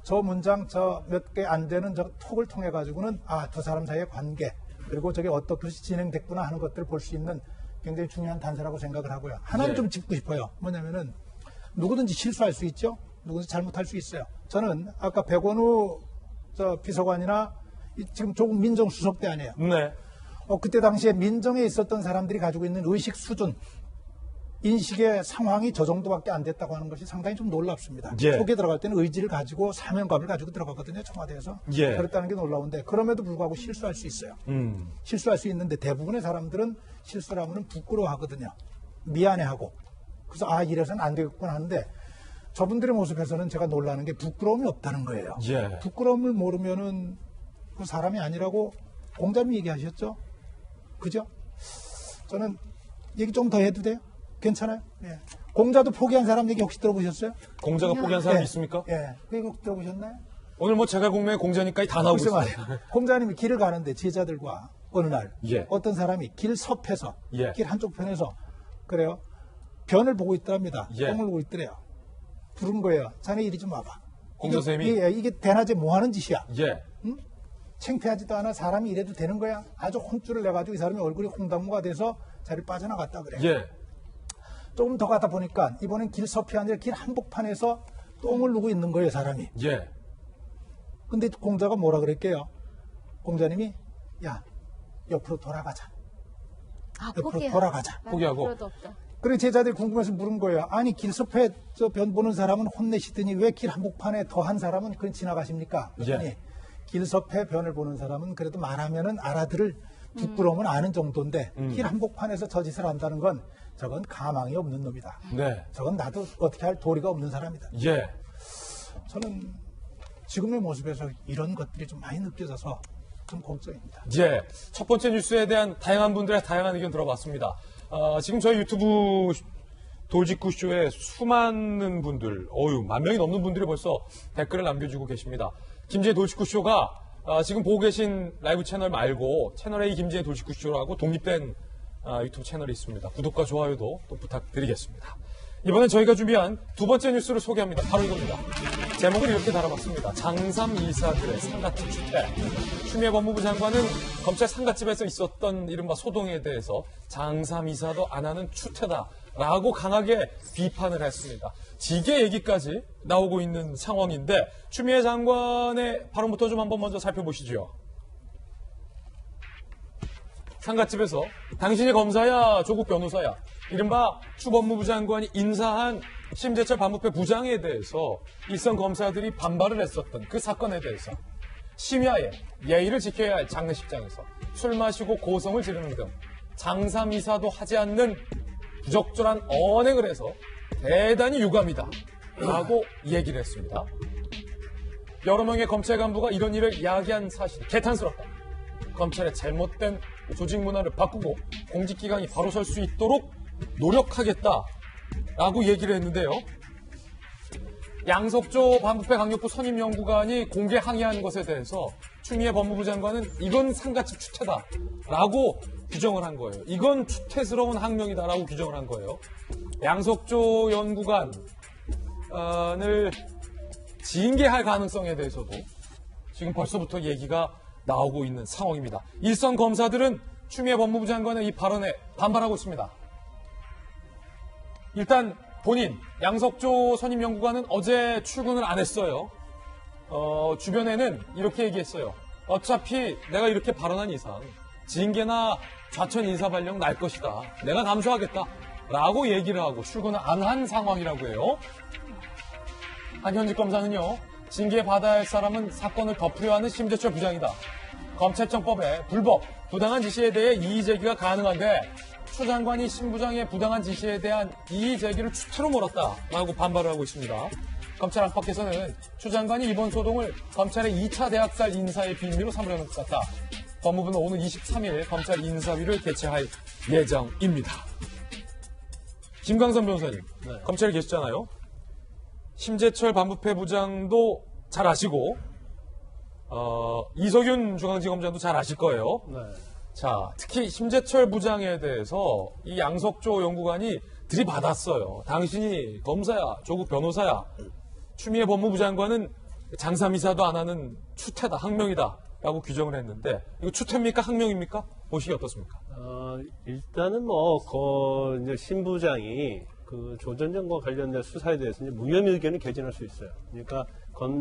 저 문장 저 몇 개 안 되는 저 톡을 통해 가지고는 두 사람 사이의 관계 그리고 저게 어떻게 진행됐구나 하는 것들을 볼 수 있는 굉장히 중요한 단서라고 생각을 하고요. 하나는 예. 좀 짚고 싶어요. 뭐냐면은 누구든지 실수할 수 있죠. 누구든지 잘못할 수 있어요. 저는 아까 백원우 비서관이나 지금 조국 민정수석 때 아니에요. 네. 그때 당시에 민정에 있었던 사람들이 가지고 있는 의식 수준, 인식의 상황이 저 정도밖에 안 됐다고 하는 것이 상당히 좀 놀랍습니다. 예. 속에 들어갈 때는 의지를 가지고 사명감을 가지고 들어가거든요. 청와대에서. 예. 그랬다는 게 놀라운데 그럼에도 불구하고 실수할 수 있어요. 실수할 수 있는데 대부분의 사람들은 실수를 하면 부끄러워하거든요. 미안해하고. 그래서 이래서는 안 되겠구나 하는데 저분들의 모습에서는 제가 놀라는 게 부끄러움이 없다는 거예요. 예. 부끄러움을 모르면은 그 사람이 아니라고 공자님이 얘기하셨죠? 그죠? 저는 얘기 좀 더 해도 돼요? 괜찮아요? 예. 공자도 포기한 사람 얘기 혹시 들어보셨어요? 공자가 포기한 사람이 예. 있습니까? 예. 그 얘기 혹시 들어보셨나요? 오늘 뭐 제가 공명의 공자니까 다 나오고 글쎄 있어요. 말이에요. 공자님이 길을 가는데 제자들과 어느 날 예. 어떤 사람이 길 섭에서 예. 길 한쪽 편에서 그래요. 변을 보고 있더랍니다. 예. 똥을 보고 있더래요. 부른 거예요. 자네 이리 좀 와봐. 공자 선생님이? 이게 대낮에 뭐 하는 짓이야? 예. 창피하지도 않아 사람이 이래도 되는 거야? 아주 혼쭐을 내가지고 이 사람이 얼굴이 홍당무가 돼서 자리를 빠져나갔다 그래요. 예. 조금 더 가다 보니까 이번엔 길 섭이 아니라 길 한복판에서 똥을 누고 있는 거예요, 사람이. 예. 근데 공자가 뭐라 그랬게요? 공자님이 야, 옆으로 돌아가자. 옆으로 돌아가자. 포기하고. 그래도 없다. 그래 제자들이 궁금해서 물은 거예요. 아니 길섭에 변 보는 사람은 혼내시더니 왜 길 한복판에 더한 사람은 그냥 지나가십니까? 그랬더니 예. 길섭에 변을 보는 사람은 그래도 말하면은 알아들을 부끄러움은 아는 정도인데 길 한복판에서 저 짓을 한다는 건 저건 가망이 없는 놈이다. 네. 저건 나도 어떻게 할 도리가 없는 사람이다. 예. 저는 지금의 모습에서 이런 것들이 좀 많이 느껴져서 좀 걱정입니다. 예. 첫 번째 뉴스에 대한 다양한 분들의 다양한 의견 들어봤습니다. 지금 저희 유튜브 돌직구쇼에 수많은 분들, 10,000명이 넘는 분들이 벌써 댓글을 남겨주고 계십니다. 김지혜 돌직구쇼가 지금 보고 계신 라이브 채널 말고 채널A 김지혜 돌직구쇼라고 독립된 유튜브 채널이 있습니다. 구독과 좋아요도 또 부탁드리겠습니다. 이번엔 저희가 준비한 두 번째 뉴스를 소개합니다. 바로 이겁니다. 제목을 이렇게 달아봤습니다. 장삼 이사들의 상가집 추태. 추미애 법무부 장관은 검찰 상가집에서 있었던 이른바 소동에 대해서 장삼 이사도 안 하는 추태다라고 강하게 비판을 했습니다. 징계 얘기까지 나오고 있는 상황인데 추미애 장관의 발언부터 좀 한번 먼저 살펴보시죠. 상가집에서 당신이 검사야 조국 변호사야 이른바 추 법무부 장관이 인사한 심재철 반부패 부장에 대해서 일선 검사들이 반발을 했었던 그 사건에 대해서 심야에 예의를 지켜야 할 장례식장에서 술 마시고 고성을 지르는 등 장삼 이사도 하지 않는 부적절한 언행을 해서 대단히 유감이다 라고 얘기를 했습니다. 여러 명의 검찰 간부가 이런 일을 야기한 사실 개탄스럽다. 검찰의 잘못된 조직 문화를 바꾸고 공직기강이 바로 설 수 있도록 노력하겠다라고 얘기를 했는데요. 양석조 반부패 강력부 선임연구관이 공개 항의한 것에 대해서 추미애 법무부 장관은 이건 상가집 추태다라고 규정을 한 거예요. 이건 추태스러운 항명이다라고 규정을 한 거예요. 양석조 연구관을 징계할 가능성에 대해서도 지금 벌써부터 얘기가 나오고 있는 상황입니다. 일선 검사들은 추미애 법무부 장관의 이 발언에 반발하고 있습니다. 일단 본인 양석조 선임연구관은 어제 출근을 안 했어요. 주변에는 이렇게 얘기했어요. 어차피 내가 이렇게 발언한 이상 징계나 좌천 인사발령 날 것이다. 내가 감수하겠다. 라고 얘기를 하고 출근을 안 한 상황이라고 해요. 한현직 검사는요. 징계 받아야 할 사람은 사건을 덮으려 하는 심재철 부장이다. 검찰청법에 불법, 부당한 지시에 대해 이의 제기가 가능한데 추 장관이 신 부장의 부당한 지시에 대한 이의 제기를 추태로 몰았다라고 반발을 하고 있습니다. 검찰 안팎에서는 추 장관이 이번 소동을 검찰의 2차 대학살 인사의 빌미로 삼으려는 것 같다. 법무부는 오는 23일 검찰 인사위를 개최할 예정입니다. 김광선 변호사님, 검찰에 계시잖아요. 심재철 반부패 부장도 잘 아시고 이석윤 중앙지검장도 잘 아실 거예요. 네. 자, 특히 심재철 부장에 대해서 이 양석조 연구관이 들이받았어요. 당신이 검사야, 조국 변호사야. 추미애 법무부 장관은 장사미사도 안 하는 추태다, 항명이다 라고 규정을 했는데 이거 추태입니까? 항명입니까? 보시기 어떻습니까? 일단은 이제 신 부장이 그 조 전 장관과 관련된 수사에 대해서 이제 무혐의 의견을 개진할 수 있어요. 그러니까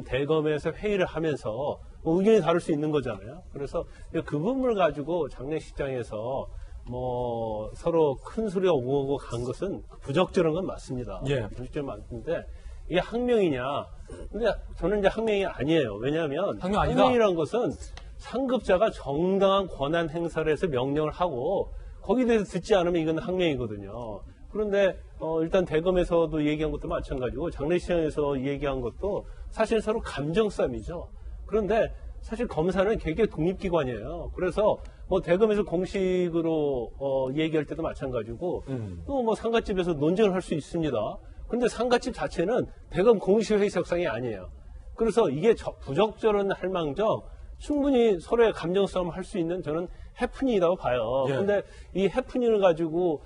대검에서 회의를 하면서 의견이 다를 수 있는 거잖아요. 그래서 그 부분을 가지고 장례식장에서 서로 큰 소리가 오고 간 것은 부적절한 건 맞습니다. 예. 부적절한 맞는데 이게 항명이냐? 근데 저는 이제 항명이 아니에요. 왜냐하면 항명 아니다. 항명이라는 것은 상급자가 정당한 권한 행사를 해서 명령을 하고 거기에 대해서 듣지 않으면 이건 항명이거든요. 그런데 일단 대검에서도 얘기한 것도 마찬가지고 장례식장에서 얘기한 것도 사실 서로 감정 싸움이죠. 그런데 사실 검사는 개개 독립기관이에요. 그래서 대검에서 공식으로 얘기할 때도 마찬가지고 또 상갓집에서 논쟁을 할 수 있습니다. 근데 상갓집 자체는 대검 공식 회의석상이 아니에요. 그래서 이게 부적절한 할망정 충분히 서로의 감정 싸움을 할 수 있는 저는 해프닝이라고 봐요. 예. 근데 이 해프닝을 가지고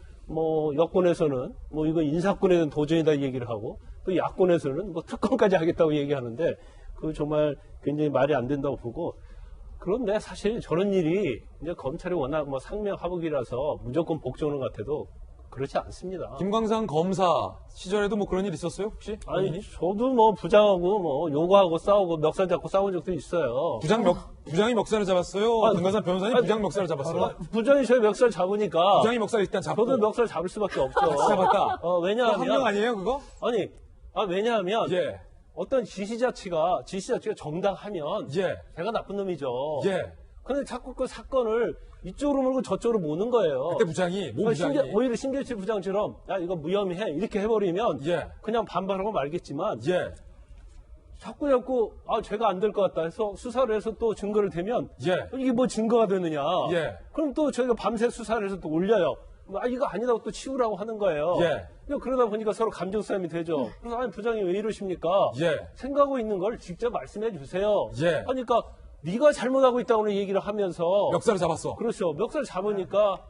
여권에서는 이거 인사권에 대한 도전이다 얘기를 하고 또 야권에서는 특검까지 하겠다고 얘기하는데 그 정말 굉장히 말이 안 된다고 보고 그런데 사실 저런 일이 이제 검찰이 워낙 상명하복이라서 무조건 복종하는 것 같아도 그렇지 않습니다. 김광산 검사 시절에도 그런 일 있었어요, 혹시? 아니, 저도 부장하고 요구하고 싸우고 멱살 잡고 싸운 적도 있어요. 부장이 멱살을 잡았어요? 김광산 변호사님 부장 멱살을 잡았어요? 부장이 저희 멱살 잡으니까. 부장이 멱살을 일단 잡고. 저도 멱살 잡을 수밖에 없죠. 잡았다. 왜냐하면. 항명 아니에요, 그거? 아니, 왜냐하면. 예. 어떤 지시 자체가 정당하면. 예. 제가 나쁜 놈이죠. 예. 근데 자꾸 그 사건을 이쪽으로 몰고 저쪽으로 모는 거예요. 그때 부장이. 오히려 심재철 부장처럼 야 이거 무혐의해 이렇게 해버리면 예. 그냥 반발하고 말겠지만 예. 자꾸 제가 안 될 것 같다 해서 수사를 해서 또 증거를 대면 예. 이게 증거가 되느냐. 예. 그럼 또 저희가 밤새 수사를 해서 또 올려요. 이거 아니라고 또 치우라고 하는 거예요. 예. 그러다 보니까 서로 감정 싸움이 되죠. 그래서 부장이 왜 이러십니까? 예. 생각하고 있는 걸 직접 말씀해 주세요. 예. 그러니까 네가 잘못하고 있다고 얘기를 하면서 멱살을 잡았어. 그렇죠. 멱살 잡으니까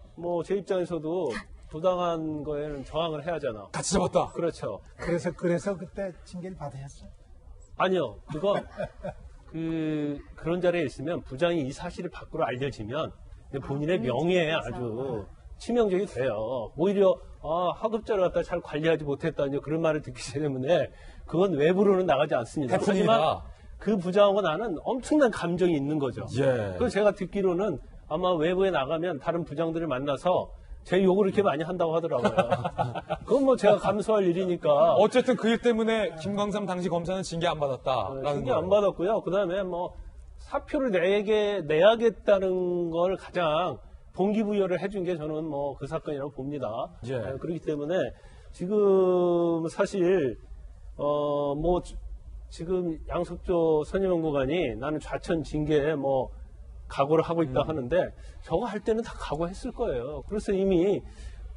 제 입장에서도 부당한 거에는 저항을 해야 하잖아. 같이 잡았다. 그렇죠. 그래서 그때 징계를 받으셨어요? 아니요. 그런 자리에 있으면 부장이 이 사실을 밖으로 알려지면 본인의 명예에 아주 치명적이 돼요. 오히려 하급자를 갖다 잘 관리하지 못했다 그런 말을 듣기 때문에 그건 외부로는 나가지 않습니다. 하지만 그 부장하고 나는 엄청난 감정이 있는 거죠. 예. 그래서 제가 듣기로는 아마 외부에 나가면 다른 부장들을 만나서 제 욕을 이렇게 많이 한다고 하더라고요. 그건 제가 감수할 일이니까. 어쨌든 그 일 때문에 김광삼 당시 검사는 징계 안 받았다라는 징계 안 받았고요. 그다음에 사표를 내야겠다는 걸 가장 동기부여를 해준 게 저는 그 사건이라고 봅니다. 예. 그렇기 때문에 지금 사실 지금 양석조 선임연구관이 나는 좌천 징계에 각오를 하고 있다 하는데 저거 할 때는 다 각오했을 거예요. 그래서 이미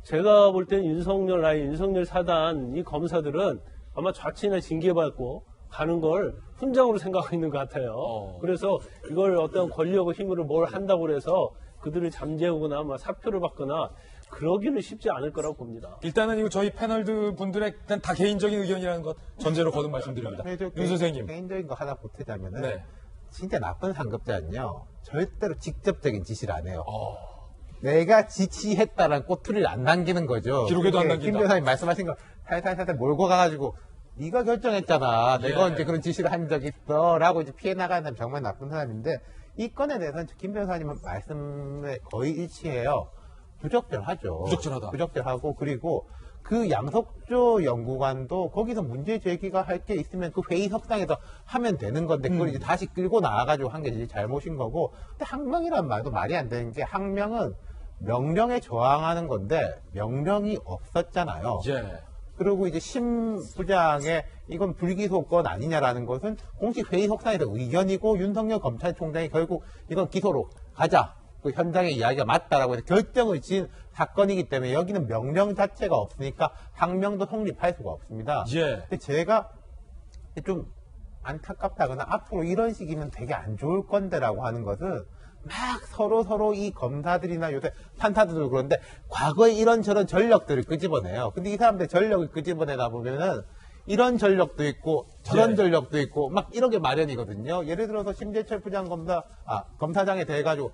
제가 볼 때는 윤석열 사단 이 검사들은 아마 좌천이나 징계받고 가는 걸 훈장으로 생각하고 있는 것 같아요. 그래서 이걸 어떤 권력과 힘으로 뭘 한다고 해서 그들을 잠재우거나 사표를 받거나 그러기는 쉽지 않을 거라고 봅니다. 일단은 이거 저희 패널 분들의 일단 다 개인적인 의견이라는 것 전제로 거듭 말씀드립니다. 윤 선생님. 개인적인 거 하나 보태자면은 네. 진짜 나쁜 상급자는요 절대로 직접적인 지시를 안 해요. 내가 지시했다라는 꼬투리를 안 남기는 거죠. 기록에도 안 남긴다. 김 변호사님 말씀하신 거 살살살살 몰고 가가지고 네가 결정했잖아. 예. 내가 언제 그런 지시를 한 적이 있어라고 피해 나가는 사람 정말 나쁜 사람인데 이 건에 대해서는 김 변호사님은 말씀에 거의 일치해요. 부적절하죠. 부적절하고 그리고 그 양석조 연구관도 거기서 문제 제기가 할 게 있으면 그 회의 석상에서 하면 되는 건데 그걸 이제 다시 끌고 나와가지고 한 게 이제 잘못인 거고. 근데 항명이란 말도 말이 안 되는 게 항명은 명령에 저항하는 건데 명령이 없었잖아요. 예. 그리고 이제 심 부장의 이건 불기소건 아니냐라는 것은 공식 회의 속상에서 의견이고 윤석열 검찰총장이 결국 이건 기소로 가자. 그 현장의 이야기가 맞다라고 해서 결정을 지은 사건이기 때문에 여기는 명령 자체가 없으니까 항명도 성립할 수가 없습니다. 예. 근데 제가 좀 안타깝다거나 앞으로 이런 식이면 되게 안 좋을 건데라고 하는 것은 막 서로 이 검사들이나 요새 판사들도 그런데 과거에 이런저런 전력들을 끄집어내요. 근데 이 사람들 전력을 끄집어내다 보면은 이런 전력도 있고 저런 전력도 있고 막 이렇게 마련이거든요. 예를 들어서 심재철 검사장에 대해가지고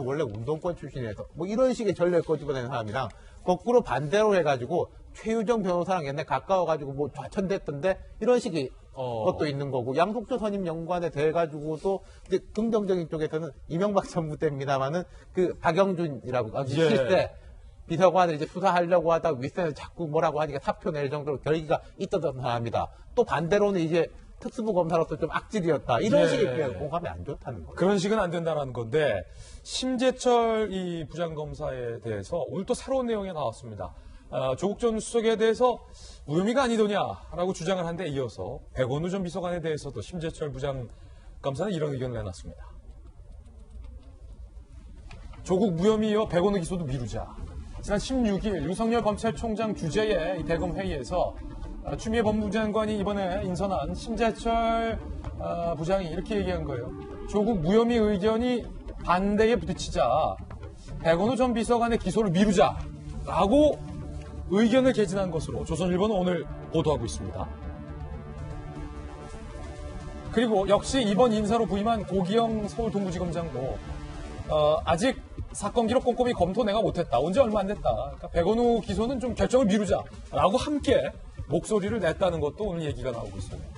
원래 운동권 출신이라서 뭐 이런 식의 전력을 끄집어내는 사람이랑 거꾸로 반대로 해가지고 최유정 변호사랑 옛날 가까워가지고 뭐 좌천됐던데 이런 식의 것도 있는 거고 양속조 선임 연구관에 대해 가지고도 이제 긍정적인 쪽에서는 이명박 정부 때입니다만은 그 박영준이라고 실세 비서관을 이제 수사하려고 하다가 윗선에서 자꾸 뭐라고 하니까 사표 낼 정도로 결기가 있었던 사람이다. 또 반대로는 이제 특수부 검사로서 좀 악질이었다. 이런 식의 공감이 안 좋다는 거예요. 그런 식은 안 된다는 건데 심재철 이 부장검사에 대해서 오늘 또 새로운 내용이 나왔습니다. 조국 전 수석에 대해서 무혐의가 아니더냐라고 주장을 한 데 이어서 백원우 전 비서관에 대해서도 심재철 부장검사는 이런 의견을 내놨습니다. 조국 무혐의와 백원우 기소도 미루자. 지난 16일 윤석열 검찰총장 주재의 이 대검 회의에서 추미애 법무부 장관이 이번에 인선한 심재철 부장이 이렇게 얘기한 거예요. 조국 무혐의 의견이 반대에 부딪히자 백원우 전 비서관의 기소를 미루자라고 의견을 개진한 것으로 조선일보는 오늘 보도하고 있습니다. 그리고 역시 이번 인사로 부임한 고기영 서울동부지검장도 아직 사건 기록 꼼꼼히 검토 내가 못했다. 언제 얼마 안 됐다. 그러니까 백원우 기소는 좀 결정을 미루자라고 함께 목소리를 냈다는 것도 오늘 얘기가 나오고 있습니다.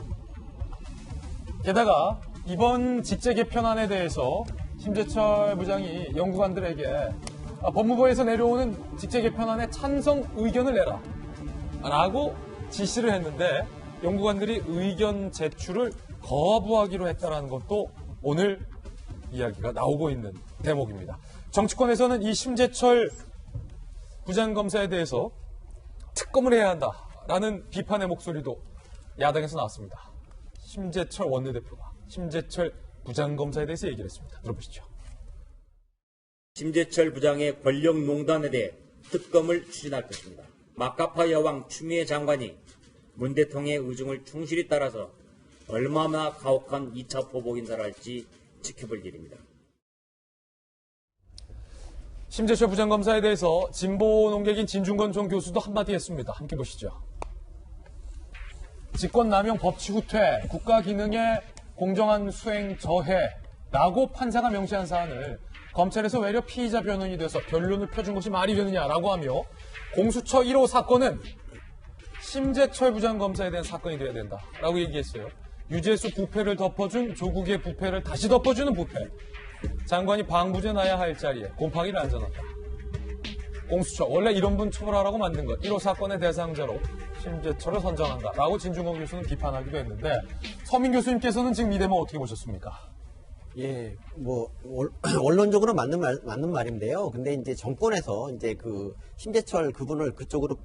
게다가 이번 직제 개편안에 대해서 심재철 부장이 연구관들에게 법무부에서 내려오는 직제 개편안에 찬성 의견을 내라 라고 지시를 했는데 연구관들이 의견 제출을 거부하기로 했다는 것도 오늘 이야기가 나오고 있는 대목입니다. 정치권에서는 이 심재철 부장검사에 대해서 특검을 해야 한다라는 비판의 목소리도 야당에서 나왔습니다. 심재철 원내대표가 심재철 부장검사에 대해서 얘기를 했습니다. 들어보시죠. 심재철 부장의 권력농단에 대해 특검을 추진할 것입니다. 마카파 여왕 추미애 장관이 문 대통령의 의중을 충실히 따라서 얼마나 가혹한 2차 보복 인사를 할지 지켜볼 일입니다. 심재철 부장검사에 대해서 진보 농객인 진중권 전 교수도 한마디 했습니다. 함께 보시죠. 직권남용 법치 후퇴, 국가 기능의 공정한 수행 저해라고 판사가 명시한 사안을 검찰에서 외려 피의자 변호인이 돼서 변론을 펴준 것이 말이 되느냐라고 하며 공수처 1호 사건은 심재철 부장검사에 대한 사건이 돼야 된다라고 얘기했어요. 유재수 부패를 덮어준 조국의 부패를 다시 덮어주는 부패. 장관이 방부제 나야 할 자리에 곰팡이를 앉아놨다. 공수처 원래 이런 분 처벌하라고 만든 것 1호 사건의 대상자로 심재철을 선정한다라고 진중권 교수는 비판하기도 했는데 서민 교수님께서는 지금 이 대목 어떻게 보셨습니까? 예, 뭐 원론적으로 맞는 말인데요. 근데 이제 정권에서 이제 그 심재철 그분을 그쪽으로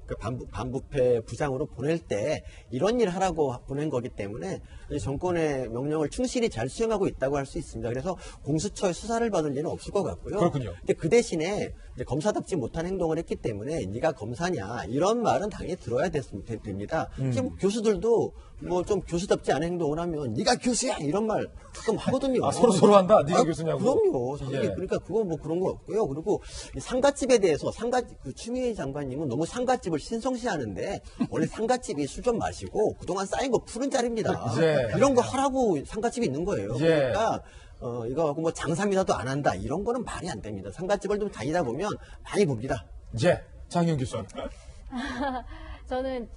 반부패 부장으로 보낼 때 이런 일 하라고 보낸 거기 때문에 정권의 명령을 충실히 잘 수행하고 있다고 할 수 있습니다. 그래서 공수처의 수사를 받을 일은 없을 것 같고요. 그렇군요. 근데 그 대신에 이제 검사답지 못한 행동을 했기 때문에 네가 검사냐 이런 말은 당연히 들어야 됩니다. 지금 교수들도 뭐 좀 교수답지 않은 행동을 하면 네가 교수야 이런 말 가끔 하거든요. 서로 한다. 네가 교수냐고. 그럼요. 예. 그러니까 그거 뭐 그런 거 없고요. 그리고 이 상갓집에 대해서 그 추미애 장관님은 너무 상갓집을 신성시하는데 원래 상갓집이 술 좀 마시고 그동안 쌓인 거 푸는 자리입니다. 예. 이런 거 하라고 상갓집이 있는 거예요. 예. 그러니까 이거 하고 뭐 장삼이라도 안 한다 이런 거는 말이 안 됩니다. 상갓집을 좀 다니다 보면 많이 봅니다. 예. 장현 교수님. 저는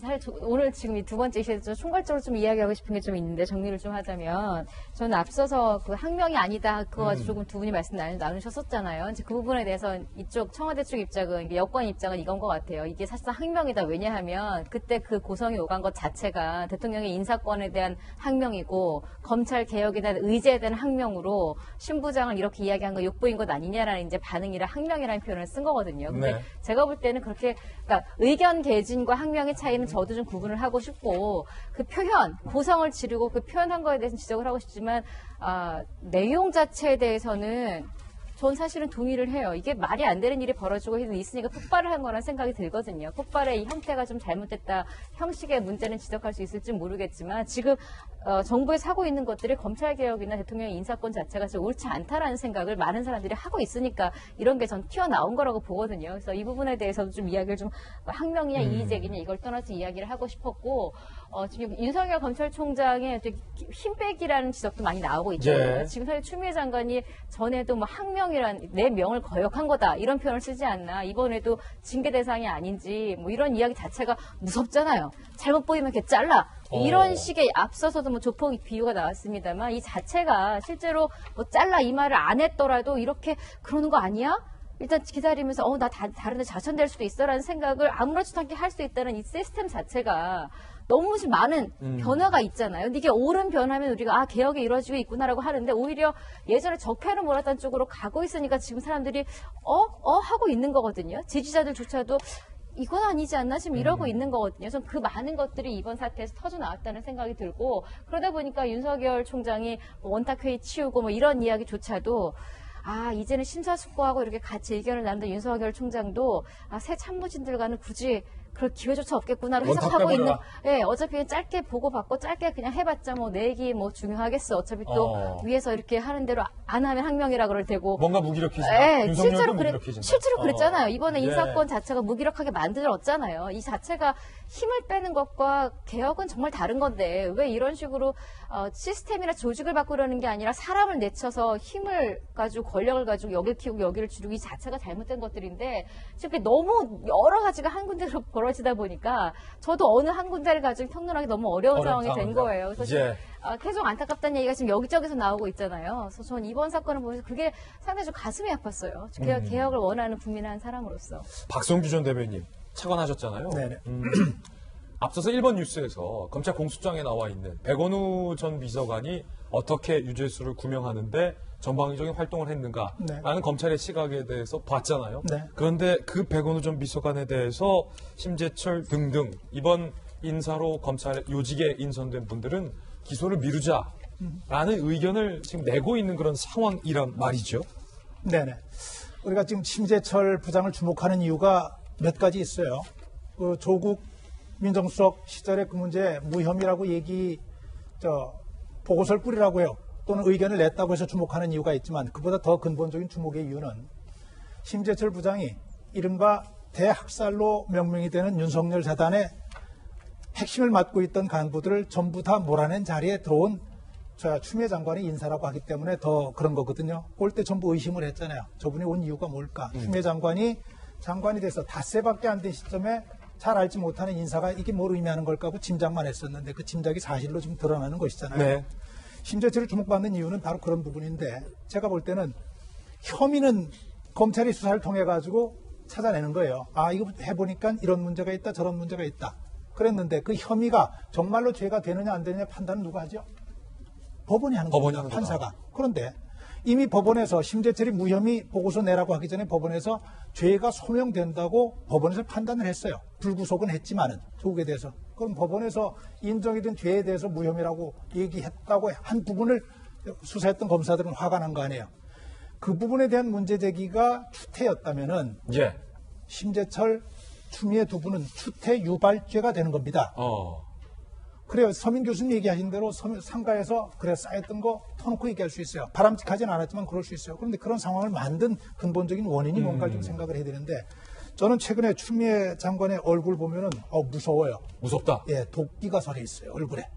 사실 오늘 지금 이 두 번째 이슈에서 총괄적으로 좀 이야기하고 싶은 게 좀 있는데 정리를 좀 하자면 저는 앞서서 그 항명이 아니다 그거 가지고 조금 두 분이 말씀 나누셨었잖아요. 이제 그 부분에 대해서 이쪽 청와대 쪽 입장은 여권 입장은 이건 것 같아요. 이게 사실상 항명이다. 왜냐하면 그때 그 고성이 오간 것 자체가 대통령의 인사권에 대한 항명이고 검찰 개혁에 대한 의제에 대한 항명으로 신 부장을 이렇게 이야기한 거 욕보인 것 아니냐라는 이제 반응이라 항명이라는 표현을 쓴 거거든요. 근데 네. 제가 볼 때는 그렇게 그러니까 의견 개혁 애진과 학명의 차이는 저도 좀 구분을 하고 싶고 그 표현, 고성을 지르고 그 표현한 거에 대해서는 지적을 하고 싶지만 내용 자체에 대해서는 전 사실은 동의를 해요. 이게 말이 안 되는 일이 벌어지고 있으니까 폭발을 한 거란 생각이 들거든요. 폭발의 이 형태가 좀 잘못됐다. 형식의 문제는 지적할 수 있을지 모르겠지만 지금 정부에서 하고 있는 것들이 검찰개혁이나 대통령의 인사권 자체가 좀 옳지 않다라는 생각을 많은 사람들이 하고 있으니까 이런 게 전 튀어나온 거라고 보거든요. 그래서 이 부분에 대해서도 좀 이야기를 좀 학명이냐 이의제기냐 이걸 떠나서 이야기를 하고 싶었고 지금 윤석열 검찰총장의 힘 빼기라는 지적도 많이 나오고 있잖아요. 지금 사실 추미애 장관이 전에도 뭐 학명이란 내 명을 거역한 거다 이런 표현을 쓰지 않나. 이번에도 징계 대상이 아닌지 뭐 이런 이야기 자체가 무섭잖아요. 잘못 보이면 이렇게 잘라. 이런 식의 앞서서도 뭐 조폭 비유가 나왔습니다만 이 자체가 실제로 뭐 잘라 이 말을 안 했더라도 이렇게 그러는 거 아니야? 일단 기다리면서 나 다른 데 자천될 수도 있어라는 생각을 아무렇지도 않게 할 수 있다는 이 시스템 자체가 너무 많은 변화가 있잖아요. 근데 이게 옳은 변화면 우리가 개혁이 이루어지고 있구나라고 하는데 오히려 예전에 적폐를 몰았던 쪽으로 가고 있으니까 지금 사람들이 하고 있는 거거든요. 지지자들조차도 이건 아니지 않나 지금 이러고 있는 거거든요. 그래서 그 많은 것들이 이번 사태에서 터져 나왔다는 생각이 들고 그러다 보니까 윤석열 총장이 원탁회의 치우고 뭐 이런 이야기조차도 이제는 심사숙고하고 이렇게 같이 의견을 나누는 윤석열 총장도 새 참모진들과는 굳이 그럴 기회조차 없겠구나를 해석하고 있는. 예, 어차피 짧게 보고받고 짧게 그냥 해봤자 뭐 내 얘기 뭐 중요하겠어. 어차피 또 위에서 이렇게 하는 대로 안 하면 학명이라 그럴 테고. 뭔가 무기력해진다. 예, 실제로 그랬잖아요. 이번에 인사권 자체가 무기력하게 만들었잖아요. 이 자체가 힘을 빼는 것과 개혁은 정말 다른 건데 왜 이런 식으로 시스템이나 조직을 바꾸려는 게 아니라 사람을 내쳐서 힘을 가지고 권력을 가지고 여기를 키우고 여기를 줄이고 이 자체가 잘못된 것들인데 지금 너무 여러 가지가 한 군데로 벌어지다 보니까 저도 어느 한 군데를 가지고 평론하기 너무 어려운 상황이 된 거예요. 그래서 계속 안타깝다는 얘기가 지금 여기저기서 나오고 있잖아요. 그래서 전 이번 사건을 보면서 그게 상당히 좀 가슴이 아팠어요. 개혁을 원하는 국민의 한 사람으로서. 박성규 전 대변인 차관하셨잖아요. 네네. 앞서서 1번 뉴스에서 검찰 공소장에 나와 있는 백원우 전 비서관이 어떻게 유죄수를 구명하는데 전방위적인 활동을 했는가라는 검찰의 시각에 대해서 봤잖아요. 그런데 그 백원우 전 비서관에 대해서 심재철 등등 이번 인사로 검찰 요직에 인선된 분들은 기소를 미루자라는 의견을 지금 내고 있는 그런 상황이란 말이죠. 네네. 우리가 지금 심재철 부장을 주목하는 이유가 몇 가지 있어요. 그 조국 민정수석 시절에 그 문제 무혐의라고 보고서를 뿌리라고 해요. 또는 의견을 냈다고 해서 주목하는 이유가 있지만 그보다 더 근본적인 주목의 이유는 심재철 부장이 이른바 대학살로 명명이 되는 윤석열 재단의 핵심을 맡고 있던 간부들을 전부 다 몰아낸 자리에 들어온 추미애 장관의 인사라고 하기 때문에 더 그런 거거든요. 올 때 전부 의심을 했잖아요. 저분이 온 이유가 뭘까? 추미애 장관이 돼서 닷새밖에 안 된 시점에 잘 알지 못하는 인사가 이게 뭘 의미하는 걸까 하고 짐작만 했었는데 그 짐작이 사실로 지금 드러나는 것이잖아요. 네. 심재철을 주목받는 이유는 바로 그런 부분인데 제가 볼 때는 혐의는 검찰이 수사를 통해 가지고 찾아내는 거예요. 이거 해보니까 이런 문제가 있다 저런 문제가 있다. 그랬는데 그 혐의가 정말로 죄가 되느냐 안 되느냐 판단은 누가 하죠? 법원이 하는 겁니다. 판사가. 그런데 이미 법원에서 심재철이 무혐의 보고서 내라고 하기 전에 법원에서 죄가 소명된다고 법원에서 판단을 했어요. 불구속은 했지만은 조국에 대해서. 그럼 법원에서 인정이 된 죄에 대해서 무혐의라고 얘기했다고 한 부분을 수사했던 검사들은 화가 난 거 아니에요. 그 부분에 대한 문제 제기가 추태였다면은 심재철, 추미애 두 분은 추태 유발죄가 되는 겁니다. 그래요. 서민 교수님 얘기하신 대로 상가에서 쌓였던 거 터놓고 얘기할 수 있어요. 바람직하진 않았지만 그럴 수 있어요. 그런데 그런 상황을 만든 근본적인 원인이 뭔가 좀 생각을 해야 되는데 저는 최근에 추미애 장관의 얼굴 보면은 무서워요. 무섭다. 예, 도끼가 서려 있어요. 얼굴에.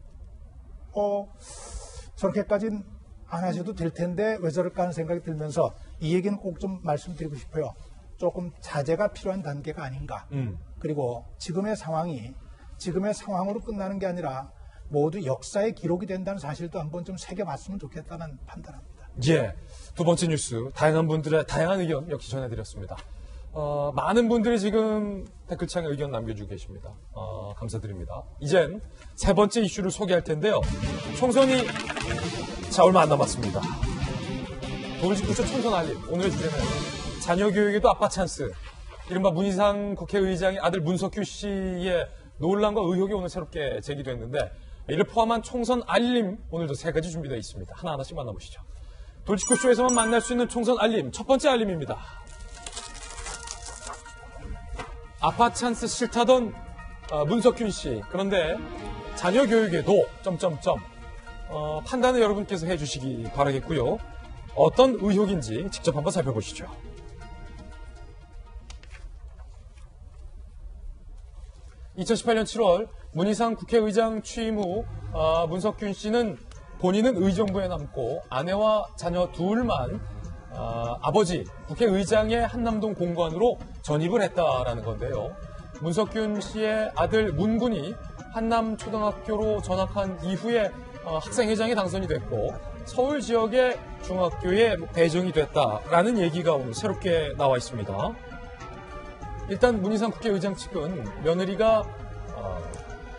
저렇게까지는 안 하셔도 될 텐데 왜 저럴까 하는 생각이 들면서 이 얘기는 꼭 좀 말씀드리고 싶어요. 조금 자제가 필요한 단계가 아닌가. 그리고 지금의 상황으로 끝나는 게 아니라 모두 역사의 기록이 된다는 사실도 한번 좀 새겨봤으면 좋겠다는 판단합니다. 두 번째 뉴스, 다양한 분들의 다양한 의견 역시 전해드렸습니다. 많은 분들이 지금 댓글창에 의견 남겨주고 계십니다. 감사드립니다. 이젠 세 번째 이슈를 소개할 텐데요. 총선이 얼마 안 남았습니다. 도시구청 총선 알림. 오늘의 주제는 자녀 교육에도 아빠 찬스. 이른바 문희상 국회의장의 아들 문석규 씨의 논란과 의혹이 오늘 새롭게 제기됐는데 이를 포함한 총선 알림 오늘도 3가지 준비되어 있습니다. 하나하나씩 만나보시죠. 돌직구쇼에서만 만날 수 있는 총선 알림 첫 번째 알림입니다. 아빠 찬스 싫다던 문석균 씨. 그런데 자녀 교육에도 판단을 여러분께서 해주시기 바라겠고요. 어떤 의혹인지 직접 한번 살펴보시죠. 2018년 7월 문희상 국회의장 취임 후 문석균 씨는 본인은 의정부에 남고 아내와 자녀 둘만 아버지 국회의장의 한남동 공관으로 전입을 했다라는 건데요. 문석균 씨의 아들 문군이 한남초등학교로 전학한 이후에 학생회장에 당선이 됐고 서울 지역의 중학교에 배정이 됐다라는 얘기가 오늘 새롭게 나와 있습니다. 일단 문희상 국회의장 측은 며느리가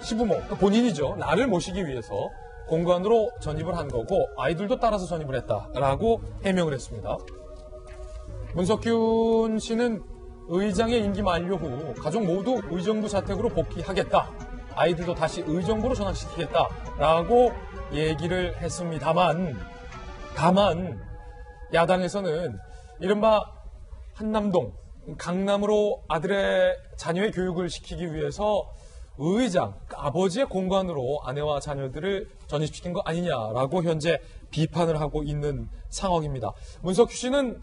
시부모, 본인이죠. 나를 모시기 위해서 공관으로 전입을 한 거고 아이들도 따라서 전입을 했다라고 해명을 했습니다. 문석균 씨는 의장의 임기 만료 후 가족 모두 의정부 자택으로 복귀하겠다. 아이들도 다시 의정부로 전학시키겠다라고 얘기를 했습니다만 다만 야당에서는 이른바 한남동, 강남으로 아들의 자녀의 교육을 시키기 위해서 의장, 아버지의 공관으로 아내와 자녀들을 전입시킨 거 아니냐라고 현재 비판을 하고 있는 상황입니다. 문석규 씨는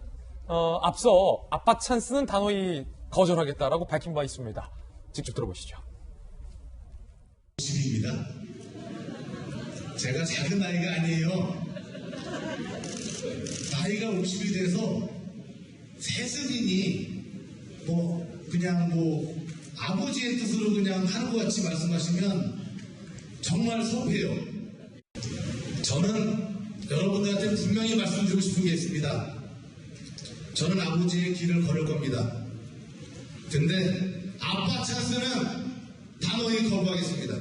앞서 아빠 찬스는 단호히 거절하겠다라고 밝힌 바 있습니다. 직접 들어보시죠. 50입니다. 제가 작은 나이가 아니에요. 나이가 50이 돼서 새스님이 그냥 아버지의 뜻으로 그냥 하는 것 같이 말씀하시면 정말 섭해요. 저는 여러분들한테 분명히 말씀드리고 싶은 게 있습니다. 저는 아버지의 길을 걸을 겁니다. 근데 아빠 찬스는 단호히 거부하겠습니다.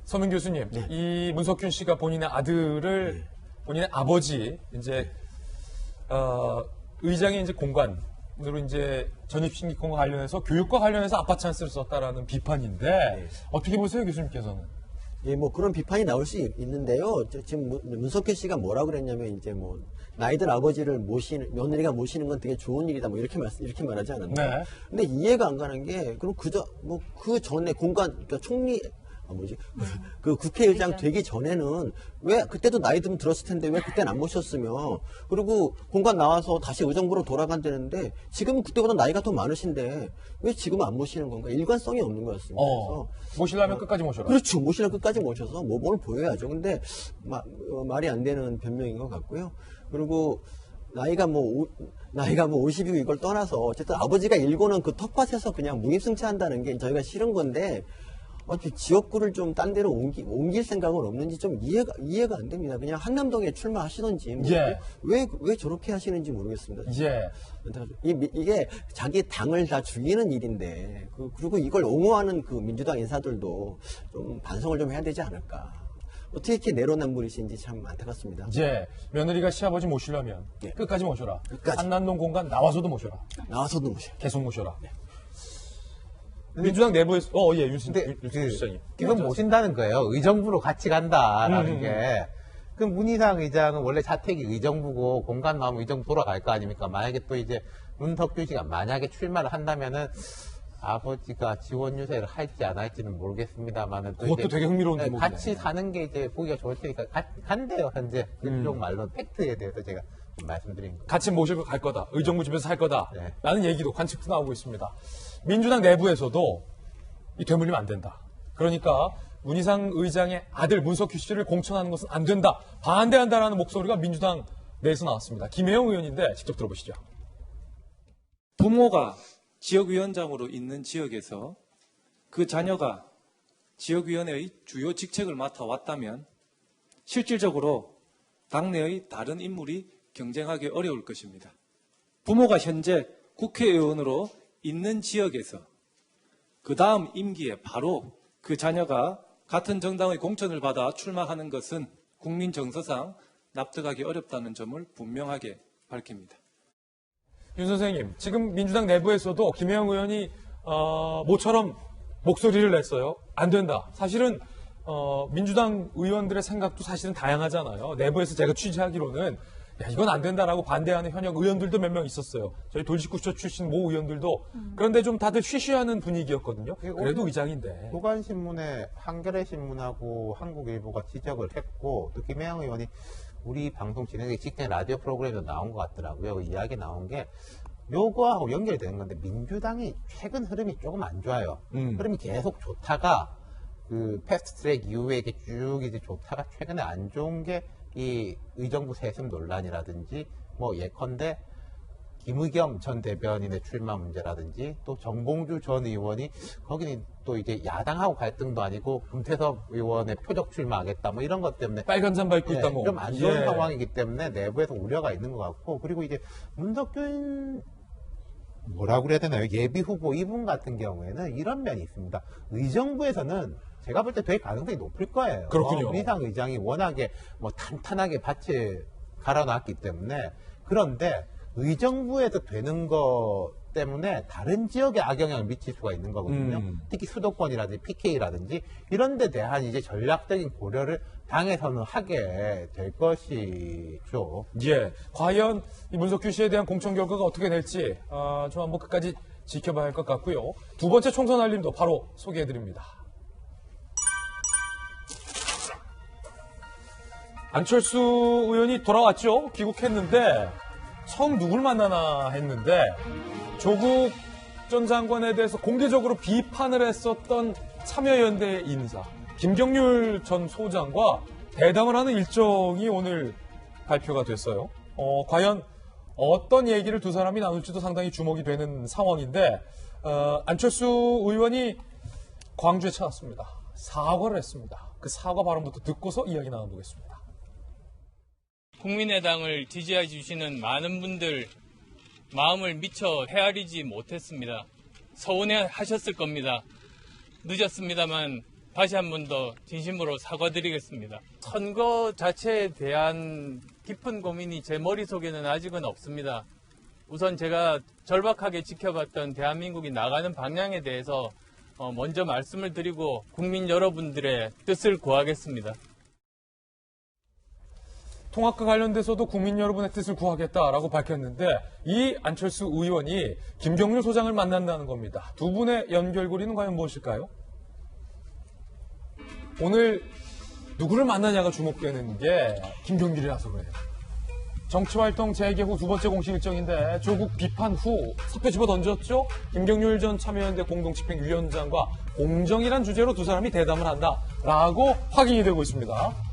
서민 교수님, 네. 이 문석균 씨가 본인의 아들을 본인의 아버지 이제 의장의 이제 공관으로 이제 전입시킨 것과 관련해서 교육과 관련해서 아빠 찬스를 썼다라는 비판인데 어떻게 보세요, 교수님께서는? 예, 그런 비판이 나올 수 있는데요. 지금 문석규 씨가 뭐라고 그랬냐면 이제 나이들 아버지를 며느리가 모시는 건 되게 좋은 일이다 이렇게 말하지 않았나요? 네. 근데 이해가 안 가는 게 그럼 그 전에 그러니까 총리 그 국회의장 되기 전에는 왜 그때도 나이 좀 들었을 텐데 왜 그때는 안 모셨으며 그리고 공관 나와서 다시 의정부로 돌아간다는데 지금은 그때보다 나이가 더 많으신데 왜 지금은 안 모시는 건가? 일관성이 없는 거였습니다. 그래서 모시려면 끝까지 모셔라. 그렇죠. 모시려 끝까지 모셔서 뭘 보여야죠. 근데 말이 안 되는 변명인 것 같고요. 그리고 나이가 50이고 이걸 떠나서 어쨌든 아버지가 일고는 그 텃밭에서 그냥 무임승차한다는 게 저희가 싫은 건데 지역구를 좀 딴 데로 옮길 생각은 없는지 좀 이해가 안 됩니다. 그냥 한남동에 출마하시던지 왜 저렇게 하시는지 모르겠습니다. 예. 이게 자기 당을 다 죽이는 일인데 그리고 이걸 옹호하는 그 민주당 인사들도 좀 반성을 좀 해야 되지 않을까. 어떻게 이렇게 내로남불이신지 참 안타깝습니다. 예. 며느리가 시아버지 모시려면 끝까지 모셔라. 끝까지. 한남동 공간 나와서도 모셔라. 나와서도 모셔. 계속 모셔라. 민주당 내부에서 윤수 시장님. 이건 모신다는 거예요. 의정부로 같이 간다라는 게. 그럼 문희상 의장은 원래 자택이 의정부고 공간 나오면 의정부 돌아갈 거 아닙니까? 만약에 또 이제 문석규 씨가 만약에 출마를 한다면은 아버지가 지원 유세를 할지 안 할지는 모르겠습니다만은 그것도 되게 흥미로운 대목이네. 같이 사는 게 이제 보기가 좋을 테니까 간대요 현재 그쪽 말로 팩트에 대해서 제가 말씀드린 거예요. 같이 모시고 갈 거다. 의정부 집에서 할 거다. 네. 라는 얘기도 관측도 나오고 있습니다. 민주당 내부에서도 이 되물리면 안 된다. 그러니까 문희상 의장의 아들 문석규 씨를 공천하는 것은 안 된다. 반대한다라는 목소리가 민주당 내에서 나왔습니다. 김혜영 의원인데 직접 들어보시죠. 부모가 지역위원장으로 있는 지역에서 그 자녀가 지역위원회의 주요 직책을 맡아왔다면 실질적으로 당내의 다른 인물이 경쟁하기 어려울 것입니다. 부모가 현재 국회의원으로 있는 지역에서 그 다음 임기에 바로 그 자녀가 같은 정당의 공천을 받아 출마하는 것은 국민 정서상 납득하기 어렵다는 점을 분명하게 밝힙니다. 윤 선생님, 지금 민주당 내부에서도 김혜영 의원이 모처럼 목소리를 냈어요. 안 된다. 사실은 민주당 의원들의 생각도 사실은 다양하잖아요. 내부에서 제가 취재하기로는 야, 이건 안 된다라고 반대하는 현역 의원들도 몇 명 있었어요. 저희 돌직구쇼 출신 모 의원들도. 그런데 좀 다들 쉬쉬하는 분위기였거든요. 그래도 의장인데. 조간신문에 한겨레신문하고 한국일보가 지적을 했고, 또 김혜영 의원이 우리 방송 진행하기 직전에 라디오 프로그램에도 나온 것 같더라고요. 이야기 나온 게 요거하고 연결되는 건데, 민주당이 최근 흐름이 조금 안 좋아요. 흐름이 계속 좋다가 그 패스트트랙 이후에 이게 쭉 이제 좋다가 최근에 안 좋은 게 이 의정부 세습 논란이라든지, 뭐 예컨대 김의겸 전 대변인의 출마 문제라든지, 또 정봉주 전 의원이 거기는 또 이제 야당하고 갈등도 아니고 금태섭 의원의 표적 출마하겠다 뭐 이런 것 때문에 빨간 잠바 입고 있다 뭐. 좀 안 좋은 상황이기 때문에 내부에서 우려가 있는 것 같고, 그리고 이제 문덕균 뭐라고 그래야 되나요? 예비 후보 이분 같은 경우에는 이런 면이 있습니다. 의정부에서는 제가 볼 때 될 가능성이 높을 거예요. 그렇군요. 민상 의장이 워낙에 뭐 탄탄하게 밭을 갈아놨기 때문에. 그런데 의정부에서 되는 거 때문에 다른 지역에 악영향을 미칠 수가 있는 거거든요. 특히 수도권이라든지 PK라든지 이런 데 대한 이제 전략적인 고려를 당에서는 하게 될 것이죠. 예. 과연 이 문석균 씨에 대한 공천 결과가 어떻게 될지 좀 한번 끝까지 지켜봐야 할 것 같고요. 두 번째 총선 알림도 바로 소개해드립니다. 안철수 의원이 돌아왔죠. 귀국했는데 처음 누굴 만나나 했는데 조국 전 장관에 대해서 공개적으로 비판을 했었던 참여연대 인사 김경률 전 소장과 대담을 하는 일정이 오늘 발표가 됐어요. 과연 어떤 얘기를 두 사람이 나눌지도 상당히 주목이 되는 상황인데 안철수 의원이 광주에 찾았습니다. 사과를 했습니다. 그 사과 발언부터 듣고서 이야기 나눠보겠습니다. 국민의당을 지지해 주시는 많은 분들 마음을 미처 헤아리지 못했습니다. 서운해 하셨을 겁니다. 늦었습니다만 다시 한 번 더 진심으로 사과드리겠습니다. 선거 자체에 대한 깊은 고민이 제 머릿속에는 아직은 없습니다. 우선 제가 절박하게 지켜봤던 대한민국이 나가는 방향에 대해서 먼저 말씀을 드리고 국민 여러분들의 뜻을 구하겠습니다. 통합과 관련돼서도 국민 여러분의 뜻을 구하겠다라고 밝혔는데 이 안철수 의원이 김경률 소장을 만난다는 겁니다. 두 분의 연결고리는 과연 무엇일까요? 오늘 누구를 만나냐가 주목되는 게 김경률이라서 그래요. 정치활동 재개 후 두 번째 공식 일정인데 조국 비판 후 사표 집어 던졌죠. 김경률 전 참여연대 공동집행위원장과 공정이란 주제로 두 사람이 대담을 한다라고 확인이 되고 있습니다.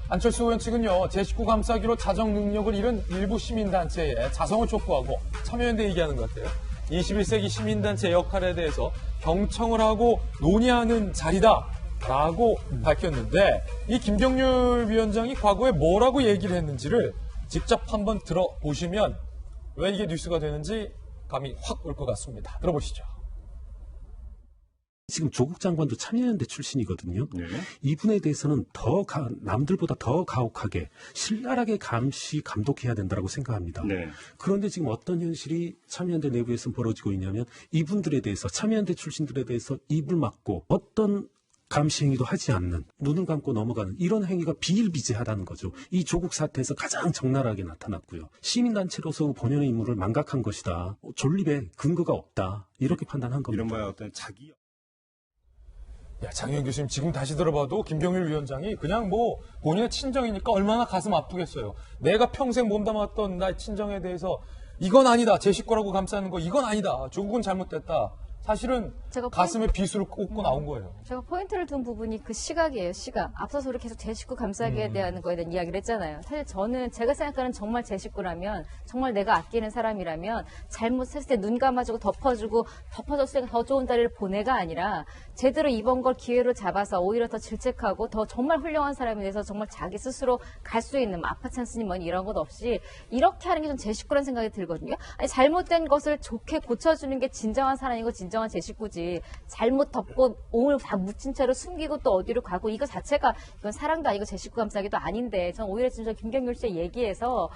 안철수 의원 측은요, 제19 감싸기로 자정 능력을 잃은 일부 시민단체에 자성을 촉구하고 참여연대 얘기하는 것 같아요. 21세기 시민단체 역할에 대해서 경청을 하고 논의하는 자리다라고 밝혔는데 이 김경률 위원장이 과거에 뭐라고 얘기를 했는지를 직접 한번 들어보시면 왜 이게 뉴스가 되는지 감이 확 올 것 같습니다. 들어보시죠. 지금 조국 장관도 참여연대 출신이거든요. 네. 이분에 대해서는 남들보다 더 가혹하게 신랄하게 감독해야 된다고 생각합니다. 네. 그런데 지금 어떤 현실이 참여연대 내부에서 벌어지고 있냐면 이분들에 대해서 참여연대 출신들에 대해서 입을 막고 어떤 감시 행위도 하지 않는 눈을 감고 넘어가는 이런 행위가 비일비재하다는 거죠. 이 조국 사태에서 가장 적나라하게 나타났고요. 시민단체로서 본연의 임무를 망각한 것이다. 존립에 근거가 없다. 이렇게 판단한 겁니다. 이런 거야 어떤 자기 야, 장현 교수님 지금 다시 들어봐도 김경률 위원장이 그냥 뭐 본인의 친정이니까 얼마나 가슴 아프겠어요. 내가 평생 몸담았던 나의 친정에 대해서 이건 아니다. 제 식구라고 감싸는 거 이건 아니다. 조국은 잘못됐다. 사실은 가슴에 비수를 꽂고 나온 거예요. 제가 포인트를 둔 부분이 그 시각이에요. 시각. 앞서서 우리 계속 제 식구 감싸기에 대한 거에 대한 이야기를 했잖아요. 사실 저는 제가 생각하는 정말 제 식구라면 정말 내가 아끼는 사람이라면 잘못했을 때 눈 감아주고 덮어줬을 때 더 좋은 자리를 보내가 아니라 제대로 이번 걸 기회로 잡아서 오히려 더 질책하고 더 정말 훌륭한 사람에 대해서 정말 자기 스스로 갈 수 있는 아파트 찬스니 뭐니 이런 것 없이 이렇게 하는 게 좀 제 식구라는 생각이 들거든요. 아니 잘못된 것을 좋게 고쳐주는 게 진정한 사람이고 진정한 제 식구지. 잘못 덮고 옹을 다 묻힌 채로 숨기고 또 어디로 가고 이거 자체가 이건 사랑도 아니고 제 식구 감싸기도 아닌데 전 오히려 진짜 김경률 씨의 얘기에서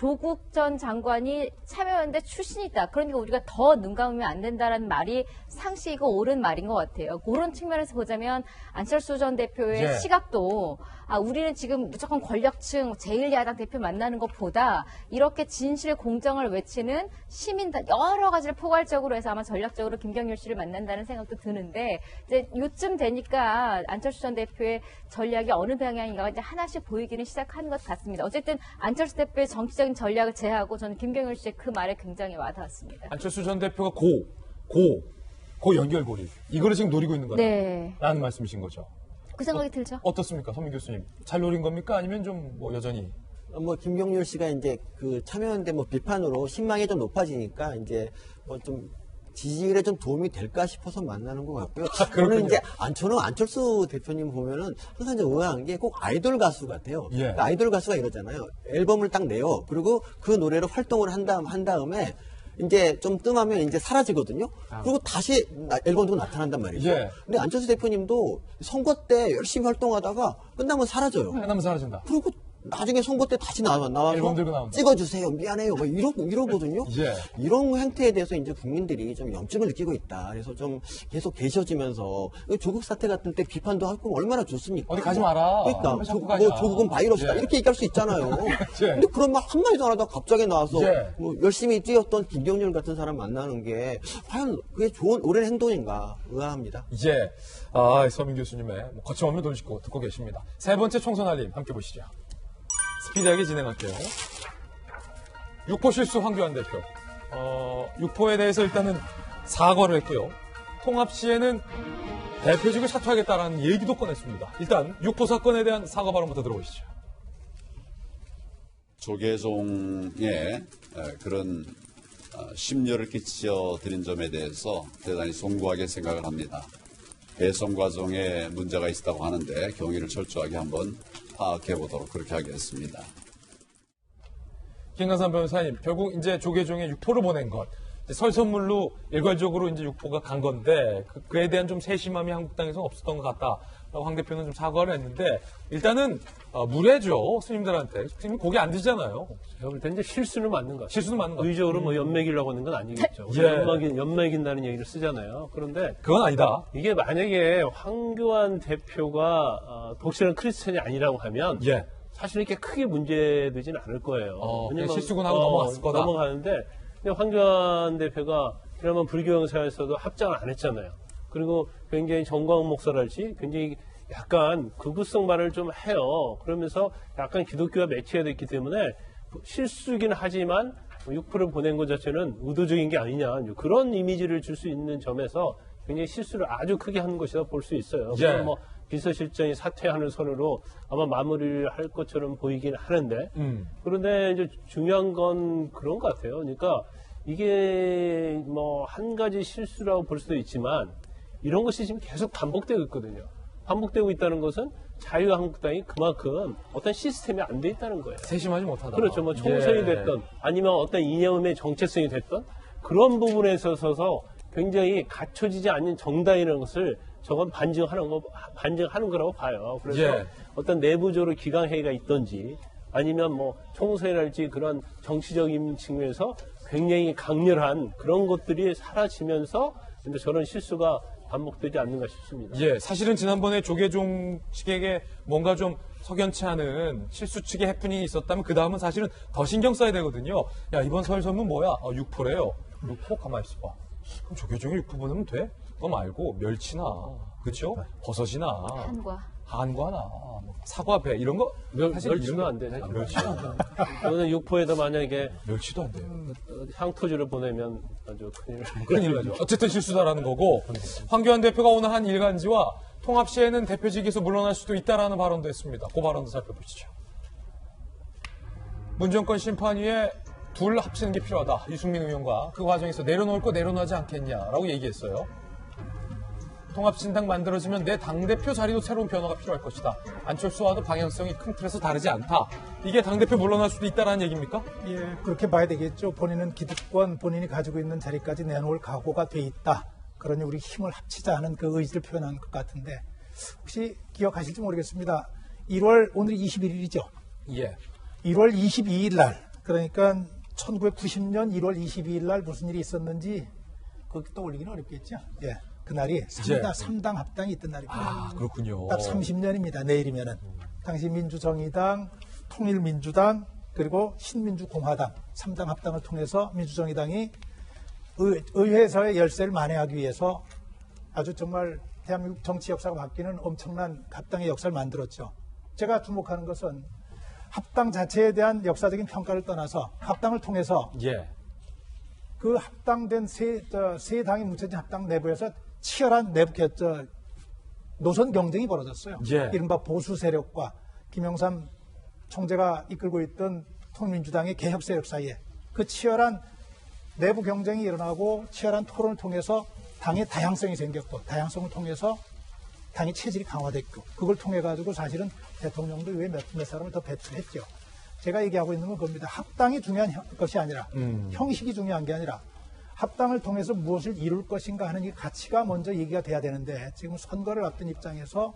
조국 전 장관이 참여연대 출신이다. 그러니까 우리가 더 눈 감으면 안 된다라는 말이 상식이고 옳은 말인 것 같아요. 그런 측면에서 보자면 안철수 전 대표의 예. 시각도 우리는 지금 무조건 권력층 제1야당 대표 만나는 것보다 이렇게 진실 공정을 외치는 시민들 여러 가지를 포괄적으로 해서 아마 전략적으로 김경률 씨를 만난다는 생각도 드는데 이제 요쯤 되니까 안철수 전 대표의 전략이 어느 방향인가가 이제 하나씩 보이기는 시작한 것 같습니다. 어쨌든 안철수 대표의 정치적인 전략을 제하고 저는 김경률 씨의 그 말에 굉장히 와닿았습니다. 안철수 전 대표가 고 연결고리 이거를 지금 노리고 있는 거다. 네. 라는 말씀이신 거죠. 그 생각이 들죠? 어떻습니까, 서민 교수님? 잘 노린 겁니까? 아니면 좀 뭐 여전히? 김경률 씨가 이제 그 참여연대 비판으로 신망이 좀 높아지니까 이제 좀 지지율에 좀 도움이 될까 싶어서 만나는 것 같고요. 저는 이제 안철수 대표님 보면은 항상 좀 의아한 게 꼭 아이돌 가수 같아요. 예. 그러니까 아이돌 가수가 이러잖아요. 앨범을 딱 내요. 그리고 그 노래로 활동을 한 다음에 이제 좀 뜸하면 이제 사라지거든요. 그리고 다시 앨범 들고 나타난단 말이죠. 예. 근데 안철수 대표님도 선거 때 열심히 활동하다가 끝나면 사라져요. 끝나면 사라진다. 그리고 나중에 선거 때 다시 나와서 앨범 들고 나온다. 찍어주세요. 미안해요. 이러거든요. 예. 이런 행태에 대해서 이제 국민들이 좀 염증을 느끼고 있다. 그래서 좀 계속 계셔지면서 조국 사태 같은 때 비판도 하고 얼마나 좋습니까? 어디 가지 마라. 그러니까 자꾸 가냐. 조국은 바이러스다. 예. 이렇게 얘기할 수 있잖아요. 예. 근데 그런 말 한마디도 안 하다가 갑자기 나와서 예. 열심히 뛰었던 김경률 같은 사람 만나는 게 과연 그게 좋은 옳은 행동인가 의아합니다. 이제 서민 교수님의 거침없는 돌직구 듣고 계십니다. 세 번째 총선 알림 함께 보시죠. 스피디하게 진행할게요. 육포 실수 황교안 대표. 육포에 대해서 일단은 사과를 했고요. 통합 시에는 대표직을 사퇴하겠다라는 얘기도 꺼냈습니다. 일단 육포 사건에 대한 사과 발언부터 들어보시죠. 조계종의 그런 심려를 끼쳐 드린 점에 대해서 대단히 송구하게 생각을 합니다. 배송 과정에 문제가 있었다고 하는데 경위를 철저하게 한번 파악해 보도록 그렇게 하겠습니다. 김강삼 변호사님, 결국 이제 조계종에 육포를 보낸 것, 설선물로 일괄적으로 이제 육포가 간 건데 그에 대한 좀 세심함이 한국당에서 없었던 것 같다. 황 대표는 좀 사과를 했는데 일단은 무례죠. 스님들한테. 스님 고개 안 드시잖아요. 제가 볼 때 이제 실수는 맞는 것 같아요. 실수는 맞는 것 같아요. 의적으로 연맥이라고 하는 건 아니겠죠. 예. 연맥인다는 얘기를 쓰잖아요. 그런데 그건 아니다. 이게 만약에 황교안 대표가 독실한 크리스천이 아니라고 하면 예. 사실 이렇게 크게 문제되지는 않을 거예요. 그냥 실수군 하고 넘어갔을 거다. 넘어가는데 근데 황교안 대표가 그러면 불교영사에서도 합장을 안 했잖아요. 그리고 굉장히 정광훈 목사랄지 굉장히 약간 극우성 말을 좀 해요. 그러면서 약간 기독교와 매치가 됐기 때문에 실수긴 하지만 육포를 보낸 것 자체는 의도적인 게 아니냐. 그런 이미지를 줄 수 있는 점에서 굉장히 실수를 아주 크게 하는 것이라 볼 수 있어요. 예. 뭐 비서실장이 사퇴하는 선으로 아마 마무리를 할 것처럼 보이긴 하는데 그런데 이제 중요한 건 그런 것 같아요. 그러니까 이게 뭐 한 가지 실수라고 볼 수도 있지만 이런 것이 지금 계속 반복되고 있거든요. 반복되고 있다는 것은 자유한국당이 그만큼 어떤 시스템이 안 돼 있다는 거예요. 세심하지 못하다. 그렇죠. 뭐 총선이 예. 됐던 아니면 어떤 이념의 정체성이 됐던 그런 부분에 있어서 굉장히 갖춰지지 않는 정당이라는 것을 저건 반증하는 거라고 봐요. 그래서 예. 어떤 내부적으로 기강회의가 있던지 아니면 뭐 총선이랄지 그런 정치적인 측면에서 굉장히 강렬한 그런 것들이 사라지면서 근데 저런 실수가 반복되지 않는가 싶습니다. 예, 사실은 지난번에 조계종 측에게 뭔가 좀 석연치 않은 실수 측의 해프닝이 있었다면 그 다음은 사실은 더 신경 써야 되거든요. 야, 이번 설 선문 뭐야? 육포래요. 육포? 가만히 있어봐. 그럼 조계종에 육포 보내면 돼? 그거 말고 멸치나, 그렇죠? 버섯이나, 한과나, 사과배 이런 거 멸치도 안 돼. 멸치도 안 돼. 저는 육포에다 만약에 멸치도 안 돼요. 향토주를 보내면 아주 큰일 나죠. 어쨌든 실수다라는 거고 황교안 대표가 오늘 한 일간지와 통합 시에는 대표직에서 물러날 수도 있다라는 발언도 했습니다. 그 발언도 살펴보시죠. 문정권 심판위에 둘 합치는 게 필요하다. 유승민 의원과 그 과정에서 내려놓을 거 내려놓지 않겠냐라고 얘기했어요. 통합신당 만들어지면 내 당대표 자리도 새로운 변화가 필요할 것이다. 안철수와도 방향성이 큰 틀에서 다르지 않다. 이게 당대표 물러날 수도 있다는 얘기입니까? 예, 그렇게 봐야 되겠죠. 본인은 기득권, 본인이 가지고 있는 자리까지 내놓을 각오가 돼 있다. 그러니 우리 힘을 합치자 하는 그 의지를 표현한 것 같은데 혹시 기억하실지 모르겠습니다. 오늘 21일이죠. 예. 1월 22일 날 그러니까 1990년 1월 22일 날 무슨 일이 있었는지 그렇게 떠올리기는 어렵겠죠. 예. 그날이 3당 합당이 있던 날입니다. 아, 그렇군요. 딱 30년입니다. 내일이면은. 당시 민주정의당, 통일민주당, 그리고 신민주공화당 3당 합당을 통해서 민주정의당이 의회에서의 열세를 만회하기 위해서 아주 정말 대한민국 정치 역사가 바뀌는 엄청난 합당의 역사를 만들었죠. 제가 주목하는 것은 합당 자체에 대한 역사적인 평가를 떠나서 합당을 통해서 그 합당된 세 당이 뭉쳐진 합당 내부에서 치열한 내부 노선 경쟁이 벌어졌어요. 이른바 보수 세력과 김영삼 총재가 이끌고 있던 통민주당의 개혁 세력 사이에 그 치열한 내부 경쟁이 일어나고 치열한 토론을 통해서 당의 다양성이 생겼고 다양성을 통해서 당의 체질이 강화됐고 그걸 통해 가지고 사실은 대통령도 외에 몇 사람을 더 배출했죠. 제가 얘기하고 있는 건 그겁니다. 합당이 중요한 것이 아니라 형식이 중요한 게 아니라 합당을 통해서 무엇을 이룰 것인가 하는 이 가치가 먼저 얘기가 돼야 되는데 지금 선거를 앞둔 입장에서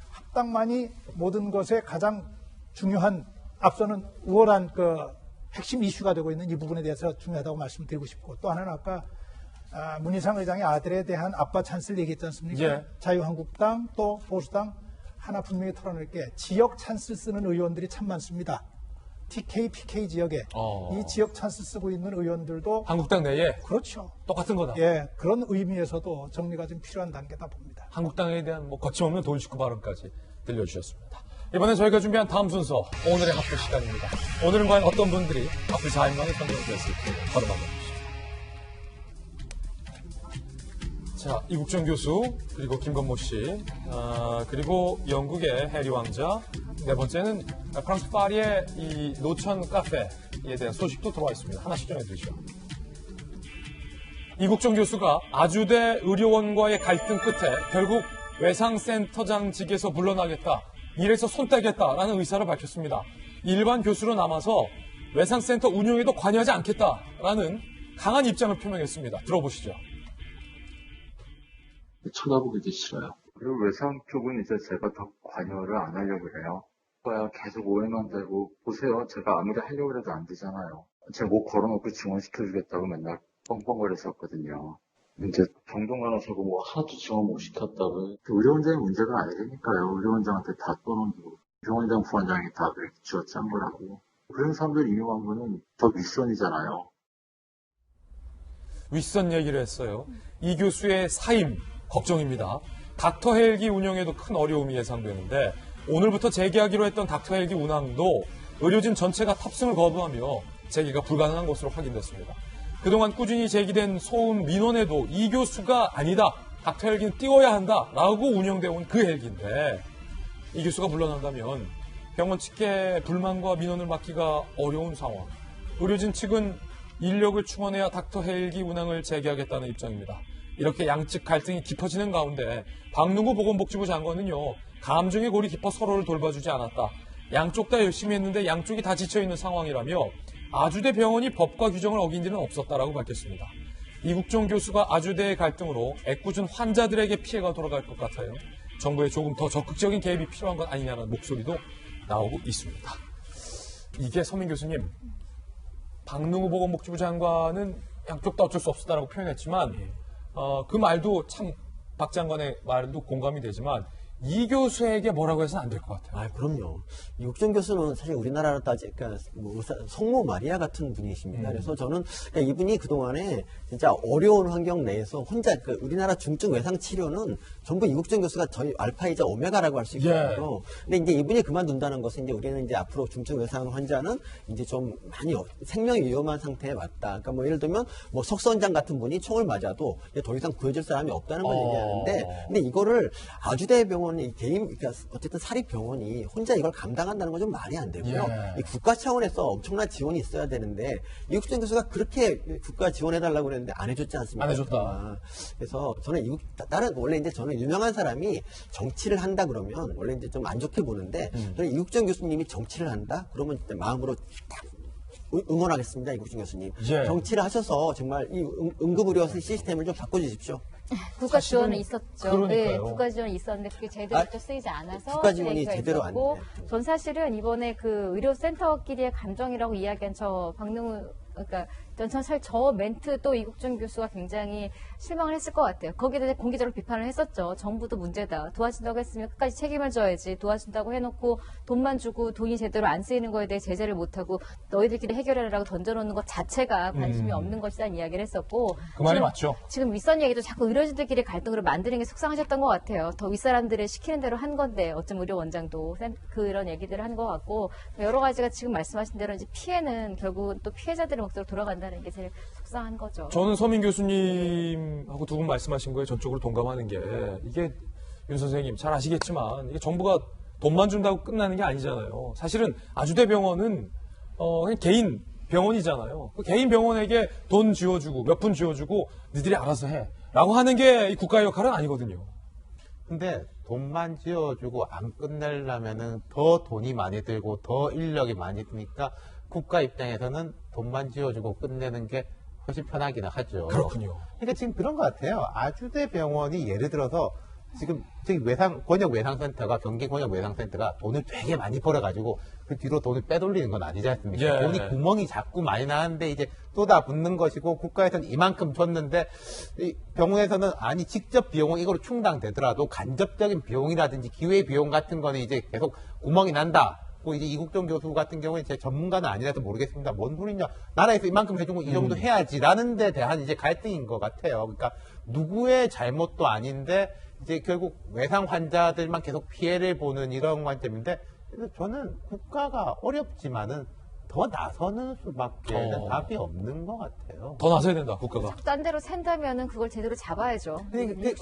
합당만이 모든 것에 가장 중요한 앞서는 우월한 그 핵심 이슈가 되고 있는 이 부분에 대해서 중요하다고 말씀드리고 싶고 또 하나는 아까 문희상 의장의 아들에 대한 아빠 찬스를 얘기했지 않습니까? 자유한국당 또 보수당 하나 분명히 털어낼 게 지역 찬스 쓰는 의원들이 참 많습니다. TK, PK 지역에 이 지역 찬스 쓰고 있는 의원들도 한국당 내에 그렇죠. 똑같은 거다. 예, 그런 의미에서도 정리가 좀 필요한 단계다 봅니다. 한국당에 대한 뭐 거침없는 돈식구 발언까지 들려주셨습니다. 이번에 저희가 준비한 다음 순서 오늘의 학교 시간입니다. 오늘은 과연 어떤 분들이 학교 4인방에 선정되었을지 바로 만나보시죠. 자, 이국정 교수 그리고 김건모 씨 그리고 영국의 해리 왕자 네 번째는 프랑스 파리의 이 노천 카페에 대한 소식도 들어와 있습니다. 하나씩 전해드리죠. 이국정 교수가 아주대 의료원과의 갈등 끝에 결국 외상센터장직에서 물러나겠다. 일에서 손 떼겠다라는 의사를 밝혔습니다. 일반 교수로 남아서 외상센터 운영에도 관여하지 않겠다라는 강한 입장을 표명했습니다. 들어보시죠. 쳐다보기도 싫어요. 그리고 외상 쪽은 이제 제가 더 관여를 안 하려고 해요. 그거야 계속 오해만 되고 보세요. 제가 아무리 하려고 해도 안 되잖아요. 제가 목 걸어놓고 지원시켜주겠다고 맨날 뻥뻥거렸었거든요. 이제 정동관을 서고 뭐 하나도 지원 못 시켰다고. 의료원장의 문제가 아니니까요. 의료원장한테 다 떠넘기고 병원장 부원장이 다 그렇게 쥐어짠 거라고. 그런 사람들 이용한 거는 더 윗선이잖아요. 윗선 얘기를 했어요. 이 교수의 사임 걱정입니다. 닥터 헬기 운영에도 큰 어려움이 예상되는데 오늘부터 재개하기로 했던 닥터 헬기 운항도 의료진 전체가 탑승을 거부하며 재개가 불가능한 것으로 확인됐습니다. 그동안 꾸준히 제기된 소음 민원에도 이 교수가 아니다. 닥터 헬기는 띄워야 한다라고 운영되어 온 그 헬기인데 이 교수가 물러난다면 병원 측에 불만과 민원을 막기가 어려운 상황. 의료진 측은 인력을 충원해야 닥터 헬기 운항을 재개하겠다는 입장입니다. 이렇게 양측 갈등이 깊어지는 가운데 박능우 보건복지부 장관은요. 감정의 골이 깊어 서로를 돌봐주지 않았다. 양쪽 다 열심히 했는데 양쪽이 다 지쳐있는 상황이라며 아주대 병원이 법과 규정을 어긴 일은 없었다라고 밝혔습니다. 이국정 교수가 아주대의 갈등으로 애꿎은 환자들에게 피해가 돌아갈 것 같아요. 정부의 조금 더 적극적인 개입이 필요한 것 아니냐는 목소리도 나오고 있습니다. 이게 서민 교수님, 박능우 보건복지부 장관은 양쪽 다 어쩔 수 없었다라고 표현했지만 그 말도 참 박 장관의 말도 공감이 되지만 이 교수에게 뭐라고 해서는 안 될 것 같아요. 그럼요. 이국정 교수는 사실 우리나라로 따지니까 성모 마리아 같은 분이십니다. 그래서 저는 이분이 그동안에 진짜 어려운 환경 내에서 혼자 우리나라 중증 외상 치료는 전부 이국정 교수가 저희 알파이자 오메가라고 할 수 있거든요. 근데 이제 이분이 그만둔다는 것은 이제 우리는 이제 앞으로 중증 외상 환자는 이제 좀 많이 생명이 위험한 상태에 왔다. 그러니까 뭐 예를 들면 뭐 석선장 같은 분이 총을 맞아도 더 이상 구해줄 사람이 없다는 걸 얘기하는데, 근데 이거를 아주대 병원 그러니까 어쨌든 사립병원이 혼자 이걸 감당한다는 건 좀 말이 안 되고요. 이 국가 차원에서 엄청난 지원이 있어야 되는데 이국정 교수가 그렇게 국가 지원해달라고 그랬는데 안 해줬지 않습니까? 안 해줬다. 그래서 저는 원래 이제 저는 유명한 사람이 정치를 한다 그러면 원래 이제 좀 안 좋게 보는데 저는 이국정 교수님이 정치를 한다 그러면 마음으로 딱 응원하겠습니다. 이국준 교수님. 예. 정치를 하셔서 정말 이 응급의료 시스템을 좀 바꿔주십시오. 국가 지원은 있었죠. 그러니까요. 네, 국가 지원이 있었는데 그게 제대로 또 쓰이지 않아서 국가 지원이 얘기가 제대로 안 있었고, 돼. 전 사실은 이번에 그 의료센터끼리의 감정이라고 이야기한 그러니까 전 사실 저 멘트 또 이국준 교수가 굉장히 실망을 했을 것 같아요. 거기에 대해 공개적으로 비판을 했었죠. 정부도 문제다. 도와준다고 했으면 끝까지 책임을 져야지. 도와준다고 해놓고 돈만 주고 돈이 제대로 안 쓰이는 거에 대해 제재를 못하고 너희들끼리 해결해라라고 던져놓는 것 자체가 관심이 없는 것이라는 이야기를 했었고, 그 말이 맞죠. 지금 윗선 얘기도 자꾸 의료진들끼리 갈등으로 만드는 게 속상하셨던 것 같아요. 더 윗사람들의 시키는 대로 한 건데 어쩜 의료원장도 그런 얘기들을 한 것 같고, 여러 가지가 지금 말씀하신 대로 이제 피해는 결국은 또 피해자들의 몫으로 돌아간다는 게 제일 속상한 거죠. 저는 서민 교수님하고 두 분 말씀하신 거에 전적으로 동감하는 게, 이게 윤 선생님 잘 아시겠지만 이게 정부가 돈만 준다고 끝나는 게 아니잖아요. 사실은 아주대병원은 그냥 개인 병원이잖아요. 그 개인 병원에게 돈 쥐어주고 몇 푼 쥐어주고 니들이 알아서 해 라고 하는 게 이 국가의 역할은 아니거든요. 근데 돈만 지어주고 안 끝내려면은 더 돈이 많이 들고 더 인력이 많이 드니까 국가 입장에서는 돈만 지어주고 끝내는 게 훨씬 편하기는 하죠. 그렇군요. 그러니까 지금 그런 것 같아요. 아주대 병원이 예를 들어서 지금 권역 외상센터가, 경기 권역 외상센터가 돈을 되게 많이 벌어가지고 그 뒤로 돈을 빼돌리는 건 아니지 않습니까? 예. 돈이 구멍이 자꾸 많이 나는데 이제 쏟아붓는 것이고, 국가에서는 이만큼 줬는데 이 병원에서는 아니 직접 비용은 이거로 충당되더라도 간접적인 비용이라든지 기회 비용 같은 거는 이제 계속 구멍이 난다. 이제 이국종 교수 같은 경우에 제 전문가는 아니라서 모르겠습니다. 뭔 소리냐. 나라에서 이만큼 해주고 이 정도 해야지라는 데 대한 이제 갈등인 것 같아요. 그러니까 누구의 잘못도 아닌데 이제 결국 외상 환자들만 계속 피해를 보는 이런 관점인데, 그래서 저는 국가가 어렵지만은 더 나서는 수밖에 답이 없는 것 같아요. 더 나서야 된다, 국가가. 딴 데로 샌다면은 그걸 제대로 잡아야죠.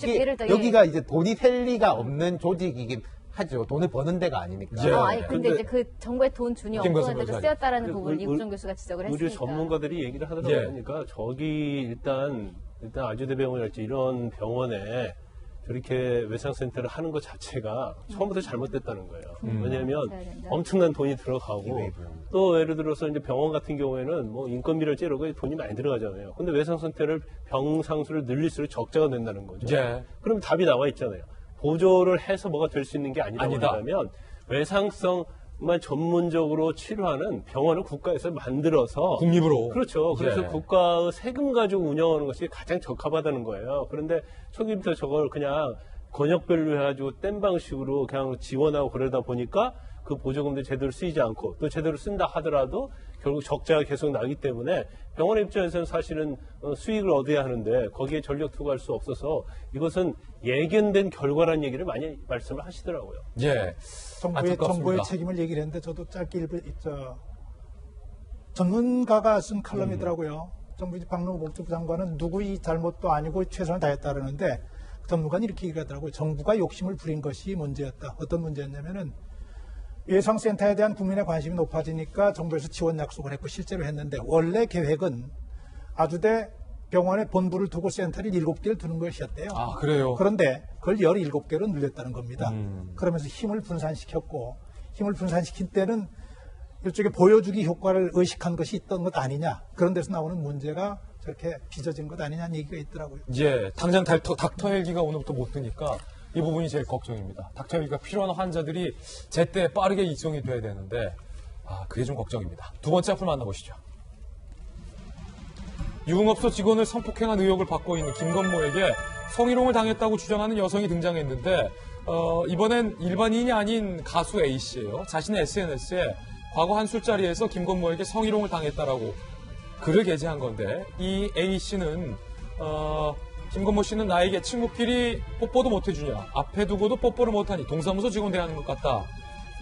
예를 들어 여기가 이제 돈이 셀 리가 없는 조직이긴 하죠. 돈을 버는 데가 아니니까. 예. 아니 근데 이제 그 정부에 돈 준이 엉뚱한데도 쓰였다라는 부분 이국종 교수가 지적을 의료 했으니까. 전문가들이 얘기를 하더라고요. 예. 그러니까 저기 일단 아주대병원이랄지 이런 병원에 저렇게 외상센터를 하는 것 자체가 처음부터 잘못됐다는 거예요. 왜냐하면 엄청난 돈이 들어가고, 또 예를 들어서 이제 병원 같은 경우에는 뭐 인건비를 찌르고 돈이 많이 들어가잖아요. 근데 외상센터를 병상수를 늘릴수록 적자가 된다는 거죠. 예. 그럼 답이 나와 있잖아요. 보조를 해서 뭐가 될 수 있는 게 아니다. 그러면 외상성만 전문적으로 치료하는 병원을 국가에서 만들어서 국립으로. 그렇죠. 그래서 예. 국가의 세금 가지고 운영하는 것이 가장 적합하다는 거예요. 그런데 초기부터 저걸 그냥 권역별로 해가지고 땜 방식으로 그냥 지원하고 그러다 보니까 그 보조금도 제대로 쓰이지 않고, 또 제대로 쓴다 하더라도 결국 적자가 계속 나기 때문에 병원의 입장에서는 사실은 수익을 얻어야 하는데 거기에 전력 투구할 수 없어서 이것은 예견된 결과라는 얘기를 많이 말씀을 하시더라고요. 예. 정부의 책임을 얘기를 했는데 저도 짧게 전문가가 쓴 칼럼이더라고요. 정부 박능호 복지부 장관은 누구의 잘못도 아니고 최선을 다했다 그러는데, 전문가는 이렇게 얘기하더라고요. 정부가 욕심을 부린 것이 문제였다. 어떤 문제였냐면은 외상센터에 대한 국민의 관심이 높아지니까 정부에서 지원 약속을 했고 실제로 했는데, 원래 계획은 아주대 병원에 본부를 두고 센터를 7개를 두는 것이었대요. 아, 그래요? 그런데 그걸 17개로 늘렸다는 겁니다. 그러면서 힘을 분산시켰고, 힘을 분산시킨 때는 일종의 보여주기 효과를 의식한 것이 있던 것 아니냐. 그런 데서 나오는 문제가 저렇게 빚어진 것 아니냐는 얘기가 있더라고요. 예, 당장 닥터 헬기가 오늘부터 못 뜨니까 이 부분이 제일 걱정입니다. 닥터 헬기가 필요한 환자들이 제때 빠르게 이송이 돼야 되는데, 그게 좀 걱정입니다. 두 번째 앞을 만나보시죠. 유흥업소 직원을 성폭행한 의혹을 받고 있는 김건모에게 성희롱을 당했다고 주장하는 여성이 등장했는데, 이번엔 일반인이 아닌 가수 A씨예요. 자신의 SNS에 과거 한 술자리에서 김건모에게 성희롱을 당했다라고 글을 게재한 건데, 이 A씨는 김건모 씨는 나에게 친구끼리 뽀뽀도 못 해주냐, 앞에 두고도 뽀뽀를 못하니 동사무소 직원 대하는 것 같다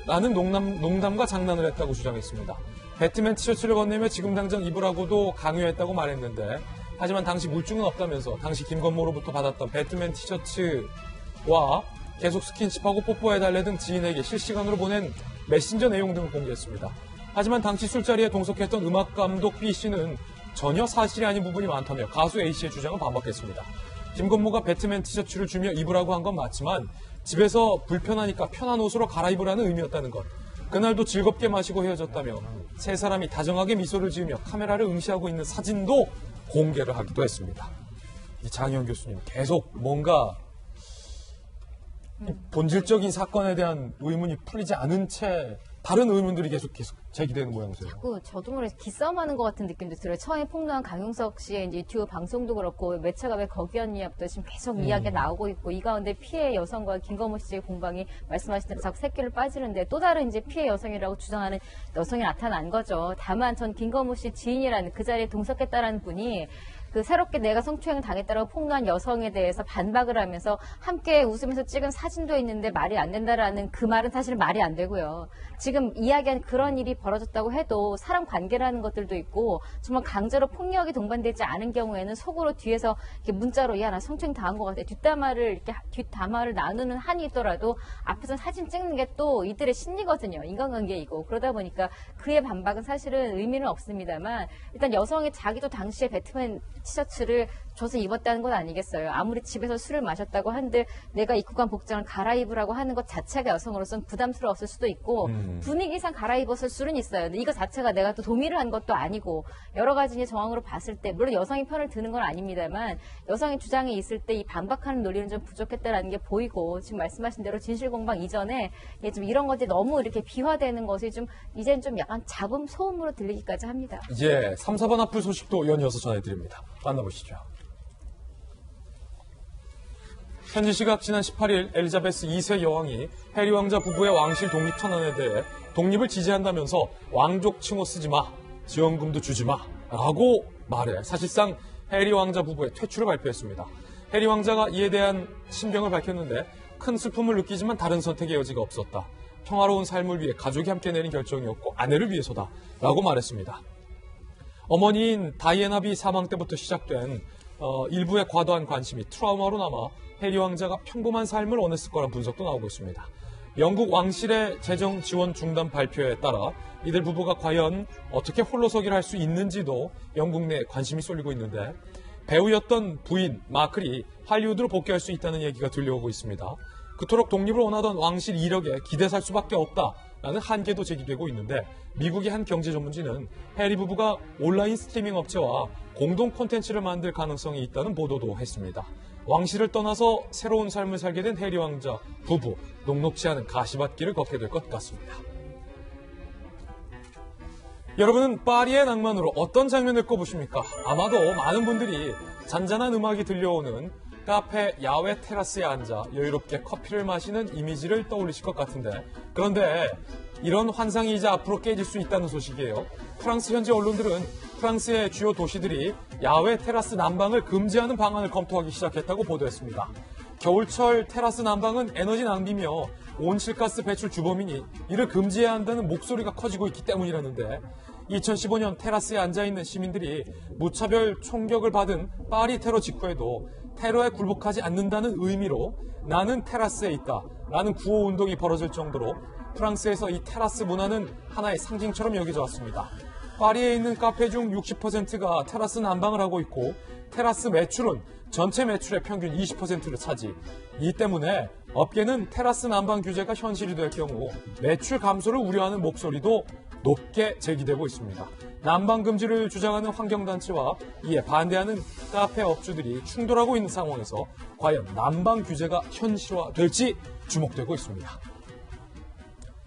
라는 농담과 장난을 했다고 주장했습니다. 배트맨 티셔츠를 건네며 지금 당장 입으라고도 강요했다고 말했는데, 하지만 당시 물증은 없다면서 당시 김건모로부터 받았던 배트맨 티셔츠와 계속 스킨십하고 뽀뽀해달래 등 지인에게 실시간으로 보낸 메신저 내용 등을 공개했습니다. 하지만 당시 술자리에 동석했던 음악감독 B씨는 전혀 사실이 아닌 부분이 많다며 가수 A씨의 주장을 반박했습니다. 김건모가 배트맨 티셔츠를 주며 입으라고 한 건 맞지만 집에서 불편하니까 편한 옷으로 갈아입으라는 의미였다는 것. 그날도 즐겁게 마시고 헤어졌다며 세 사람이 다정하게 미소를 지으며 카메라를 응시하고 있는 사진도 공개를 하기도 했습니다. 이 장희영 교수님 계속 뭔가 본질적인 사건에 대한 의문이 풀리지 않은 채 다른 의문들이 계속 제기되는 모양새예요. 자꾸 저도 모르게 기싸움하는 것 같은 느낌도 들어요. 처음에 폭로한 강용석 씨의 이제 유튜브 방송도 그렇고 매체가 왜 거기였냐부터 지금 계속 이야기가 나오고 있고 이 가운데 피해 여성과 김건모 씨의 공방이 말씀하신 대로 자꾸 새끼를 빠지는데 또 다른 이제 피해 여성이라고 주장하는 여성이 나타난 거죠. 다만 전 김건모 씨 지인이라는 그 자리에 동석했다라는 분이 그 새롭게 내가 성추행을 당했다라고 폭로한 여성에 대해서 반박을 하면서 함께 웃으면서 찍은 사진도 있는데 말이 안 된다라는 그 말은 사실 말이 안 되고요. 지금 이야기한 그런 일이 벌어졌다고 해도 사람 관계라는 것들도 있고 정말 강제로 폭력이 동반되지 않은 경우에는 속으로 뒤에서 이렇게 문자로 야, 나 성추행 당한 것 같아. 뒷담화를 나누는 한이 있더라도 앞에서 사진 찍는 게 또 이들의 심리거든요. 인간관계이고. 그러다 보니까 그의 반박은 사실은 의미는 없습니다만 일단 여성이 자기도 당시에 배트맨 티셔츠를 줘서 입었다는 건 아니겠어요. 아무리 집에서 술을 마셨다고 한들 내가 입고 간 복장을 갈아입으라고 하는 것 자체가 여성으로서는 부담스러웠을 수도 있고 분위기상 갈아입었을 수는 있어요. 근데 이거 자체가 내가 또 동의를 한 것도 아니고 여러 가지 정황으로 봤을 때 물론 여성이 편을 드는 건 아닙니다만 여성의 주장이 있을 때 이 반박하는 논리는 좀 부족했다라는 게 보이고 지금 말씀하신 대로 진실공방 이전에 좀 이런 것들이 너무 이렇게 비화되는 것이 좀 이제는 좀 약간 잡음 소음으로 들리기까지 합니다. 이제 3, 4번 앞을 소식도 연이어서 전해드립니다. 만나보시죠. 현지 시각 지난 18일 엘리자베스 2세 여왕이 해리 왕자 부부의 왕실 독립 선언에 대해 독립을 지지한다면서 왕족 칭호 쓰지 마, 지원금도 주지 마 라고 말해 사실상 해리 왕자 부부의 퇴출을 발표했습니다. 해리 왕자가 이에 대한 신경을 밝혔는데 큰 슬픔을 느끼지만 다른 선택의 여지가 없었다. 평화로운 삶을 위해 가족이 함께 내린 결정이었고 아내를 위해서다 라고 말했습니다. 어머니인 다이애나비 사망 때부터 시작된 일부의 과도한 관심이 트라우마로 남아 해리 왕자가 평범한 삶을 원했을 거란 분석도 나오고 있습니다. 영국 왕실의 재정 지원 중단 발표에 따라 이들 부부가 과연 어떻게 홀로서기를 할 수 있는지도 영국 내에 관심이 쏠리고 있는데 배우였던 부인 마클이 할리우드로 복귀할 수 있다는 얘기가 들려오고 있습니다. 그토록 독립을 원하던 왕실 이력에 기대 살 수밖에 없다라는 한계도 제기되고 있는데 미국의 한 경제 전문지는 해리 부부가 온라인 스트리밍 업체와 공동 콘텐츠를 만들 가능성이 있다는 보도도 했습니다. 왕실을 떠나서 새로운 삶을 살게 된 해리 왕자 부부, 녹록지 않은 가시밭길을 걷게 될 것 같습니다. 여러분은 파리의 낭만으로 어떤 장면을 꼽으십니까? 아마도 많은 분들이 잔잔한 음악이 들려오는 카페 야외 테라스에 앉아 여유롭게 커피를 마시는 이미지를 떠올리실 것 같은데 그런데 이런 환상이 이제 앞으로 깨질 수 있다는 소식이에요. 프랑스 현지 언론들은 프랑스의 주요 도시들이 야외 테라스 난방을 금지하는 방안을 검토하기 시작했다고 보도했습니다. 겨울철 테라스 난방은 에너지 낭비며 온실가스 배출 주범이니 이를 금지해야 한다는 목소리가 커지고 있기 때문이라는데 2015년 테라스에 앉아있는 시민들이 무차별 총격을 받은 파리 테러 직후에도 테러에 굴복하지 않는다는 의미로 나는 테라스에 있다 라는 구호운동이 벌어질 정도로 프랑스에서 이 테라스 문화는 하나의 상징처럼 여겨져 왔습니다. 파리에 있는 카페 중 60%가 테라스 난방을 하고 있고 테라스 매출은 전체 매출의 평균 20%를 차지. 이 때문에 업계는 테라스 난방 규제가 현실이 될 경우 매출 감소를 우려하는 목소리도 높게 제기되고 있습니다. 난방 금지를 주장하는 환경단체와 이에 반대하는 카페 업주들이 충돌하고 있는 상황에서 과연 난방 규제가 현실화될지 주목되고 있습니다.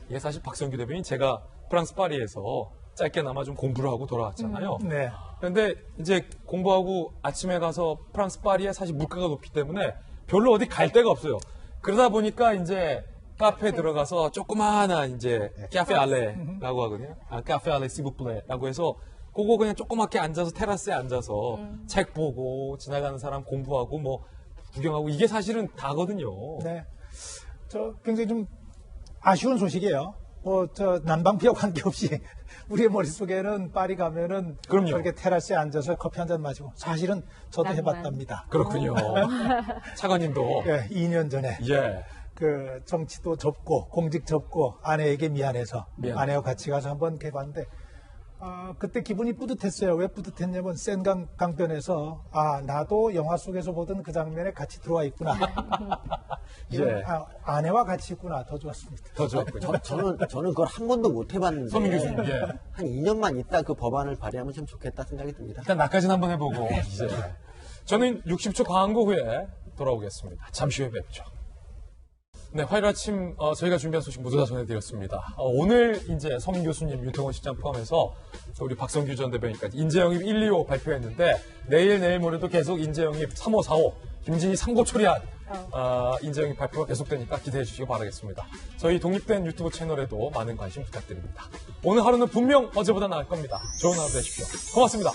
이게 사실 박성규 대변인 제가 프랑스 파리에서 짧게나마 좀 공부를 하고 돌아왔잖아요. 네. 그런데 이제 공부하고 아침에 가서 프랑스 파리에 사실 물가가 높기 때문에 별로 어디 갈 데가 없어요. 그러다 보니까 이제 카페에 들어가서 조그마한 이제 카페 알레라고 하거든요. 카페 알레 시부플레라고 해서 그거 그냥 조그맣게 앉아서 테라스에 앉아서 책 보고 지나가는 사람 공부하고 뭐 구경하고 이게 사실은 다거든요. 네. 저 굉장히 좀 아쉬운 소식이에요. 난방비와 관계없이 우리의 머릿속에는 파리 가면은 그럼요. 이렇게 테라스에 앉아서 커피 한 잔 마시고 사실은 저도 해봤답니다. 그렇군요. 차관님도. 예, 2년 전에. 예. 그 정치도 접고 공직 접고 아내에게 미안해서 아내와 같이 가서 한번 해봤는데 그때 기분이 뿌듯했어요. 왜 뿌듯했냐면 센 강변에서 나도 영화 속에서 보던 그 장면에 같이 들어와 있구나. 예. 아내와 같이 있구나. 더 좋았습니다. 더 좋았군요. 저는 그걸 한 번도 못 해봤는데. 서민 교수님, 예. 한 2년만 있다 그 법안을 발의하면 참 좋겠다 생각이 듭니다. 일단 나까지는 한번 해보고. 이제. 저는 60초 광고 후에 돌아오겠습니다. 잠시 후에 뵙죠. 네, 화요일 아침 저희가 준비한 소식 모두 다 전해드렸습니다. 오늘 이제 서민 교수님, 윤태원 실장 포함해서 우리 박성규 전 대변인까지 인재영입 1, 2호 발표했는데 내일 모레도 계속 인재영입 3호, 4호, 김진희 3고 초리한 인재영입 발표가 계속되니까 기대해 주시기 바라겠습니다. 저희 독립된 유튜브 채널에도 많은 관심 부탁드립니다. 오늘 하루는 분명 어제보다 나을 겁니다. 좋은 하루 되십시오. 고맙습니다.